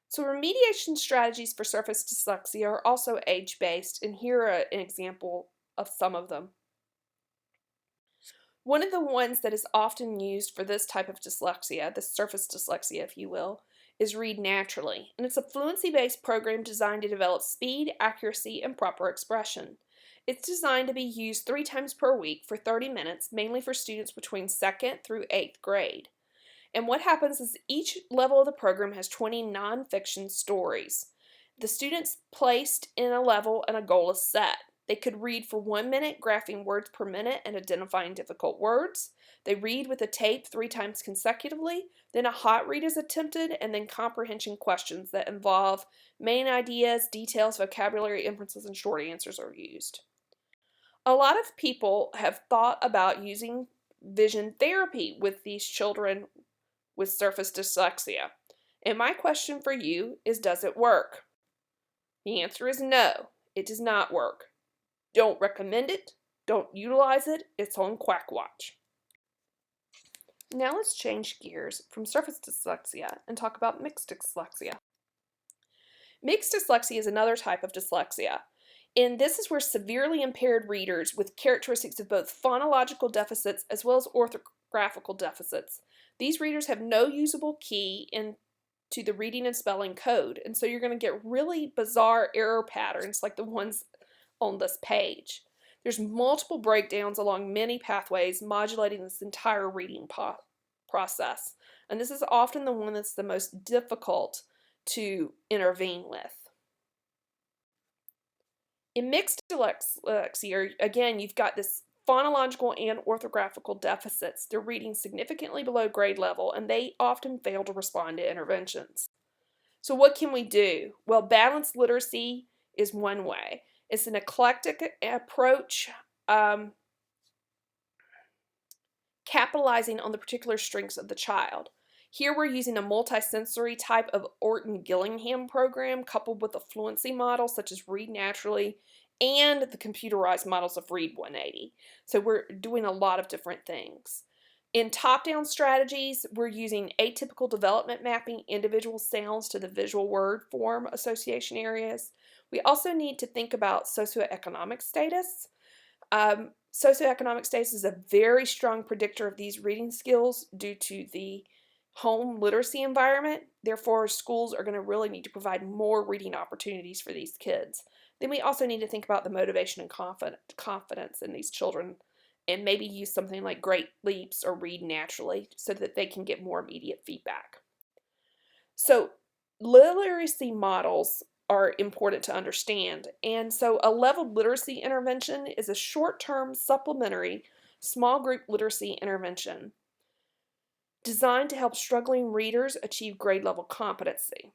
So remediation strategies for surface dyslexia are also age-based, and here are an example of some of them. One of the ones that is often used for this type of dyslexia, the surface dyslexia if you will, is Read Naturally, and it's a fluency-based program designed to develop speed, accuracy, and proper expression. It's designed to be used 3 times per week for 30 minutes, mainly for students between 2nd through 8th grade. And what happens is each level of the program has 20 nonfiction stories. The students placed in a level and a goal is set. They could read for 1 minute, graphing words per minute and identifying difficult words. They read with a tape 3 times consecutively, then a hot read is attempted, and then comprehension questions that involve main ideas, details, vocabulary, inferences, and short answers are used. A lot of people have thought about using vision therapy with these children with surface dyslexia. And my question for you is, does it work? The answer is no, it does not work. Don't recommend it. Don't utilize it. It's on Quack Watch. Now let's change gears from surface dyslexia and talk about mixed dyslexia. Mixed dyslexia is another type of dyslexia. And this is where severely impaired readers with characteristics of both phonological deficits as well as orthographical deficits. These readers have no usable key into the reading and spelling code, and so you're going to get really bizarre error patterns like the ones on this page. There's multiple breakdowns along many pathways modulating this entire reading process, and this is often the one that's the most difficult to intervene with. In mixed dyslexia, again, you've got this phonological and orthographical deficits. They're reading significantly below grade level, and they often fail to respond to interventions. So what can we do? Well, balanced literacy is one way. It's an eclectic approach, capitalizing on the particular strengths of the child. Here we're using a multisensory type of Orton-Gillingham program coupled with a fluency model such as Read Naturally and the computerized models of Read 180. So we're doing a lot of different things. In top-down strategies, we're using atypical development mapping individual sounds to the visual word form association areas. We also need to think about socioeconomic status. Socioeconomic status is a very strong predictor of these reading skills due to the home literacy environment. Therefore, schools are going to really need to provide more reading opportunities for these kids. Then we also need to think about the motivation and confidence in these children, and maybe use something like Great Leaps or Read Naturally so that they can get more immediate feedback. So literacy models are important to understand, and so a leveled literacy intervention is a short-term supplementary small group literacy intervention designed to help struggling readers achieve grade level competency.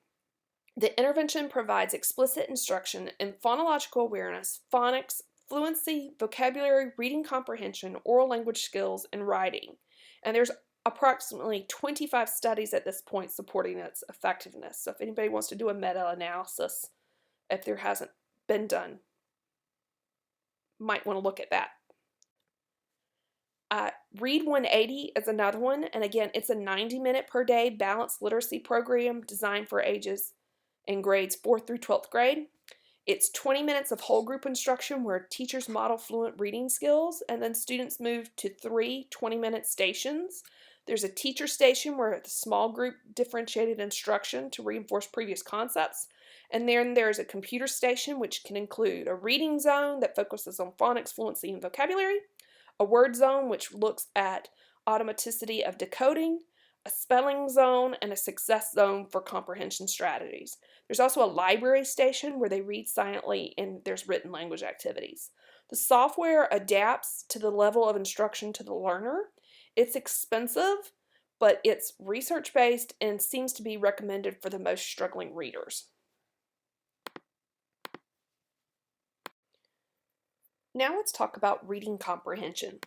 The intervention provides explicit instruction in phonological awareness, phonics, fluency, vocabulary, reading comprehension, oral language skills, and writing. And there's approximately 25 studies at this point supporting its effectiveness. So if anybody wants to do a meta-analysis, if there hasn't been done, might want to look at that. Read 180 is another one, and again, it's a 90-minute per day balanced literacy program designed for ages and grades 4th through 12th grade. It's 20 minutes of whole group instruction where teachers model fluent reading skills, and then students move to 3 20-minute stations. There's a teacher station where it's small group differentiated instruction to reinforce previous concepts. And then there's a computer station, which can include a reading zone that focuses on phonics, fluency, and vocabulary, a word zone, which looks at automaticity of decoding, a spelling zone, and a success zone for comprehension strategies. There's also a library station where they read silently and there's written language activities. The software adapts to the level of instruction to the learner. It's expensive, but it's research-based and seems to be recommended for the most struggling readers. Now let's talk about reading comprehension.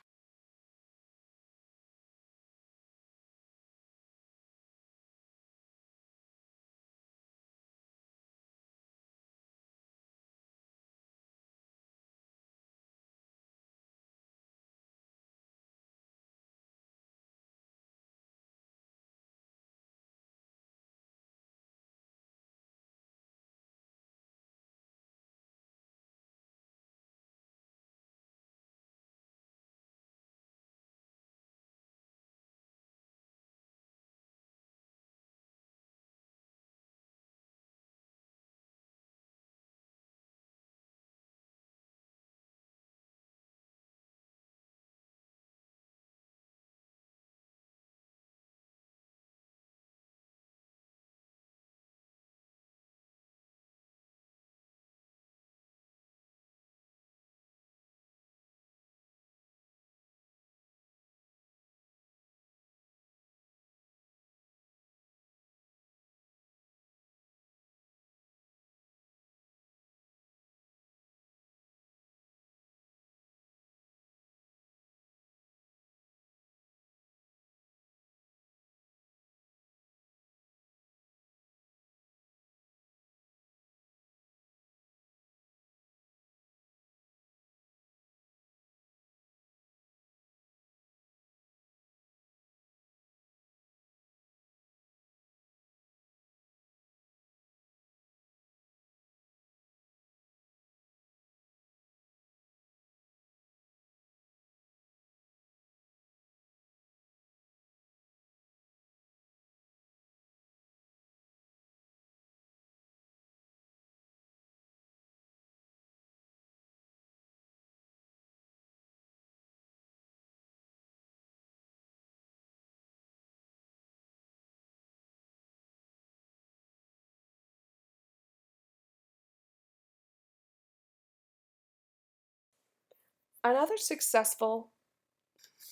Another successful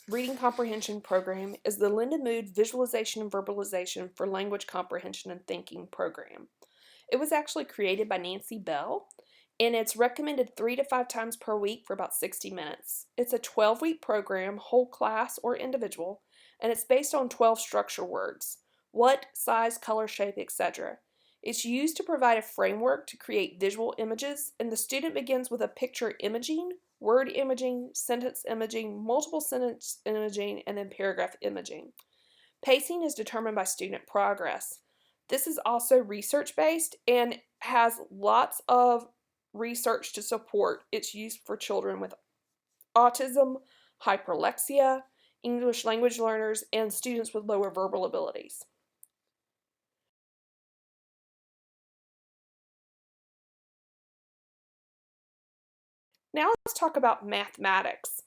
reading comprehension program is the Lindenmood Visualization and Verbalization for Language Comprehension and Thinking program. It was actually created by Nancy Bell, and it's recommended 3 to 5 times per week for about 60 minutes. It's a 12-week program, whole class or individual, and it's based on 12 structure words: what, size, color, shape, etc. It's used to provide a framework to create visual images, and the student begins with a picture imaging, word imaging, sentence imaging, multiple sentence imaging, and then paragraph imaging. Pacing is determined by student progress. This is also research-based and has lots of research to support its use for children with autism, hyperlexia, English language learners, and students with lower verbal abilities. Now let's talk about mathematics.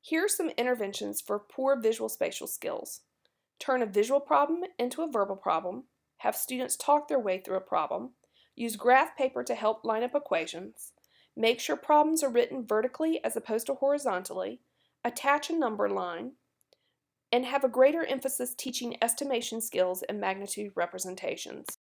Here are some interventions for poor visual spatial skills. Turn a visual problem into a verbal problem, have students talk their way through a problem, use graph paper to help line up equations, make sure problems are written vertically as opposed to horizontally, attach a number line, and have a greater emphasis teaching estimation skills and magnitude representations.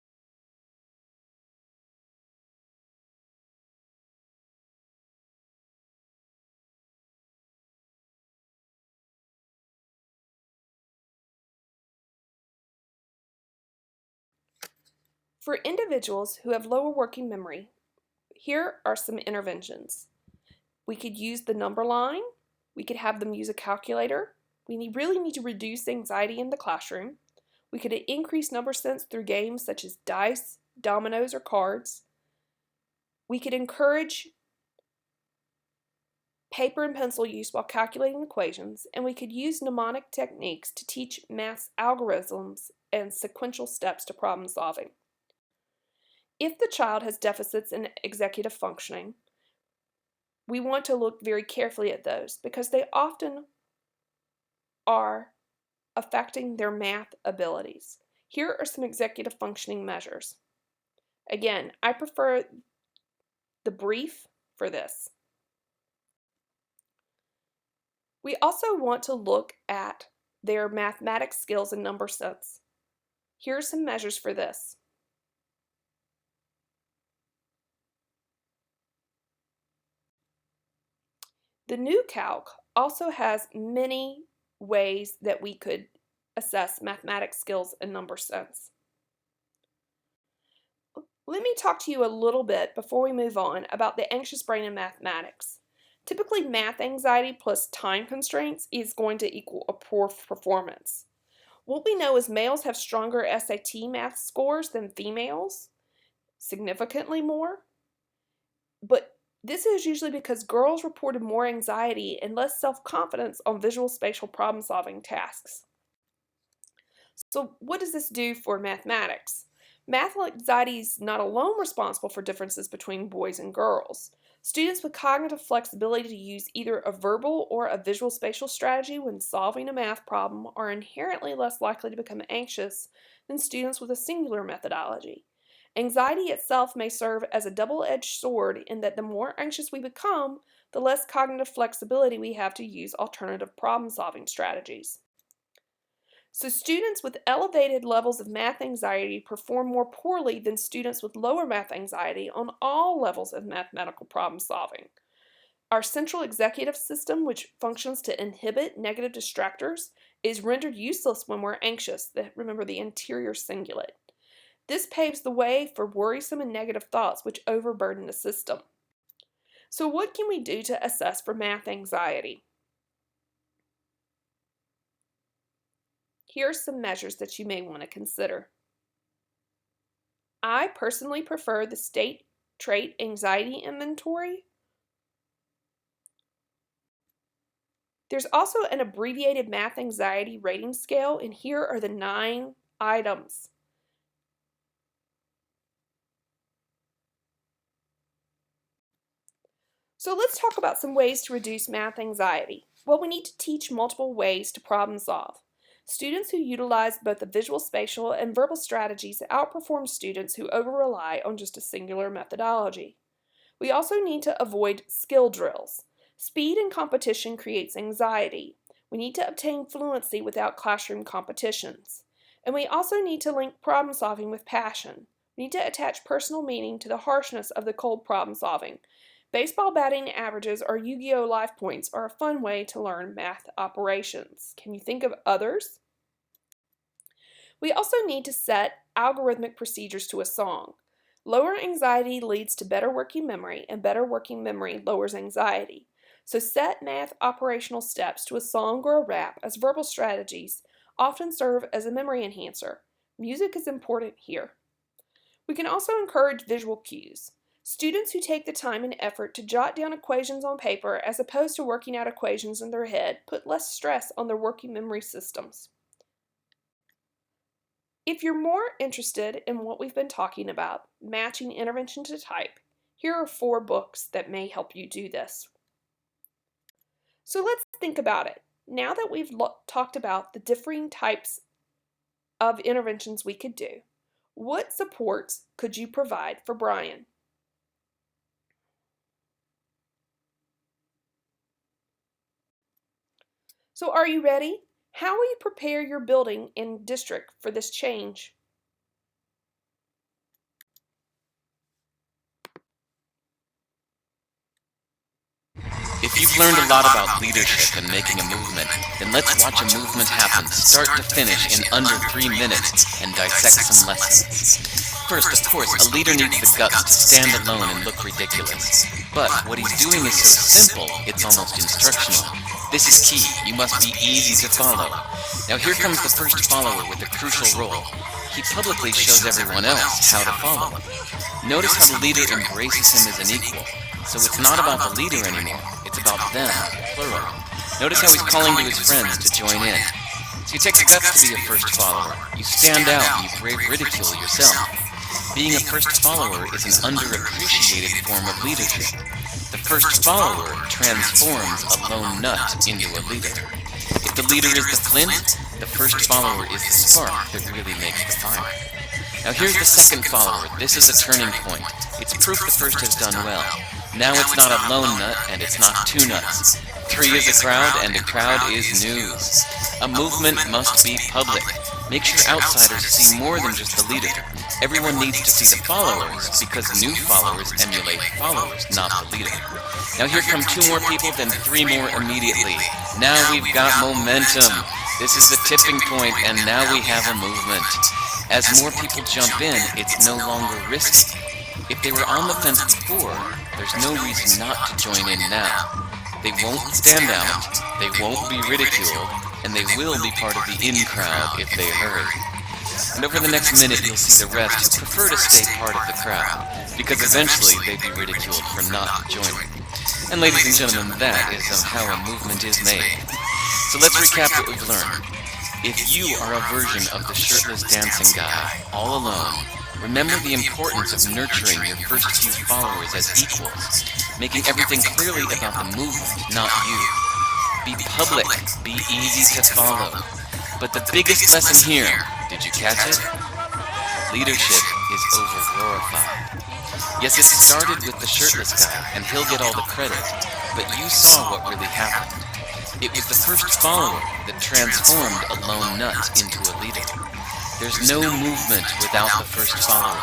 For individuals who have lower working memory, here are some interventions. We could use the number line. We could have them use a calculator. We really need to reduce anxiety in the classroom. We could increase number sense through games such as dice, dominoes, or cards. We could encourage paper and pencil use while calculating equations, and we could use mnemonic techniques to teach math's algorithms and sequential steps to problem solving. If the child has deficits in executive functioning, we want to look very carefully at those because they often are affecting their math abilities. Here are some executive functioning measures. Again, I prefer the brief for this. We also want to look at their mathematics skills and number sense. Here are some measures for this. The new calc also has many ways that we could assess mathematics skills and number sense. Let me talk to you a little bit before we move on about the anxious brain in mathematics. Typically, math anxiety plus time constraints is going to equal a poor performance. What we know is males have stronger SAT math scores than females, significantly more, but this is usually because girls reported more anxiety and less self-confidence on visual spatial problem-solving tasks. So what does this do for mathematics? Math anxiety is not alone responsible for differences between boys and girls. Students with cognitive flexibility to use either a verbal or a visual spatial strategy when solving a math problem are inherently less likely to become anxious than students with a singular methodology. Anxiety itself may serve as a double-edged sword in that the more anxious we become, the less cognitive flexibility we have to use alternative problem-solving strategies. So students with elevated levels of math anxiety perform more poorly than students with lower math anxiety on all levels of mathematical problem solving. Our central executive system, which functions to inhibit negative distractors, is rendered useless when we're anxious. Remember the anterior cingulate. This paves the way for worrisome and negative thoughts which overburden the system. So what can we do to assess for math anxiety? Here are some measures that you may want to consider. I personally prefer the State Trait Anxiety Inventory. There's also an abbreviated math anxiety rating scale, and here are the 9 items. So let's talk about some ways to reduce math anxiety. Well, we need to teach multiple ways to problem solve. Students who utilize both the visual spatial and verbal strategies outperform students who over-rely on just a singular methodology. We also need to avoid skill drills. Speed in competition creates anxiety. We need to obtain fluency without classroom competitions. And we also need to link problem solving with passion. We need to attach personal meaning to the harshness of the cold problem solving. Baseball batting averages or Yu-Gi-Oh! Life points are a fun way to learn math operations. Can you think of others? We also need to set algorithmic procedures to a song. Lower anxiety leads to better working memory, and better working memory lowers anxiety. So set math operational steps to a song or a rap as verbal strategies often serve as a memory enhancer. Music is important here. We can also encourage visual cues. Students who take the time and effort to jot down equations on paper as opposed to working out equations in their head put less stress on their working memory systems. If you're more interested in what we've been talking about, matching intervention to type, here are 4 books that may help you do this. So let's think about it. Now that we've talked about the differing types of interventions we could do, what supports could you provide for Brian? So are you ready? How will you prepare your building and district for this change? If you've learned a lot about leadership and making a movement, then let's watch a movement happen start to finish in under 3 minutes and dissect some lessons. First, of course, a leader needs the guts to stand alone and look ridiculous. But what he's doing is so simple, it's almost instructional. This is key. You must be easy to follow. Now here comes the first follower with a crucial role. He publicly shows everyone else how to follow. Notice how the leader embraces him as an equal. So it's not about the leader anymore, it's about them, plural. Notice how he's calling to his friends to join in. So you take steps to be a first follower. You stand out and you brave ridicule yourself. Being a first follower is an underappreciated form of leadership. The first follower transforms a lone nut into a leader. If the leader is the flint, the first follower is the spark that really makes the fire. Now here's the second follower. This is a turning point. It's proof the first has done well. Now it's not a lone nut, and it's not 2 nuts. 3 is a crowd, and a crowd is news. A movement must be public. Make sure outsiders see more than just the leader. Everyone needs to see the followers, because new followers emulate followers, not the leader. Now here come 2 more people, then 3 more immediately. Now we've got momentum. This is the tipping point, and now we have a movement. As more people jump in, it's no longer risky. If they were on the fence before, there's no reason not to join in now. They won't stand out, they won't be ridiculed, and they will be part of the in crowd if they hurry. And over the next minute you'll see the rest who prefer to stay part of the crowd, because eventually they'd be ridiculed for not joining. And ladies and gentlemen, that is how a movement is made. So let's recap what we've learned. If you are a version of the shirtless dancing guy, all alone, remember the importance of nurturing your first few followers as equals, making everything clearly about the movement, not you. Be public, be easy to follow. But the biggest lesson here, did you catch it? Leadership is over-glorified. Yes, it started with the shirtless guy, and he'll get all the credit, but you saw what really happened. It was the first follower that transformed a lone nut into a leader. There's no movement without the first follower.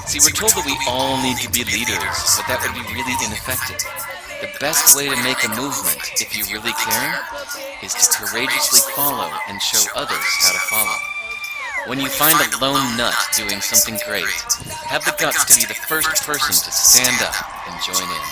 See, we're told that we all need to be leaders, but that would be really ineffective. The best way to make a movement, if you really care, is to courageously follow and show others how to follow. When you find a lone nut doing something great, have the guts to be the first person to stand up and join in.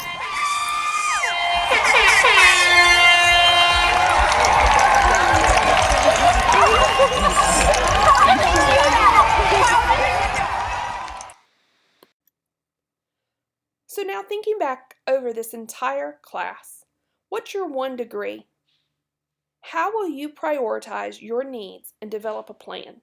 So now thinking back over this entire class, what's your 1 degree? How will you prioritize your needs and develop a plan?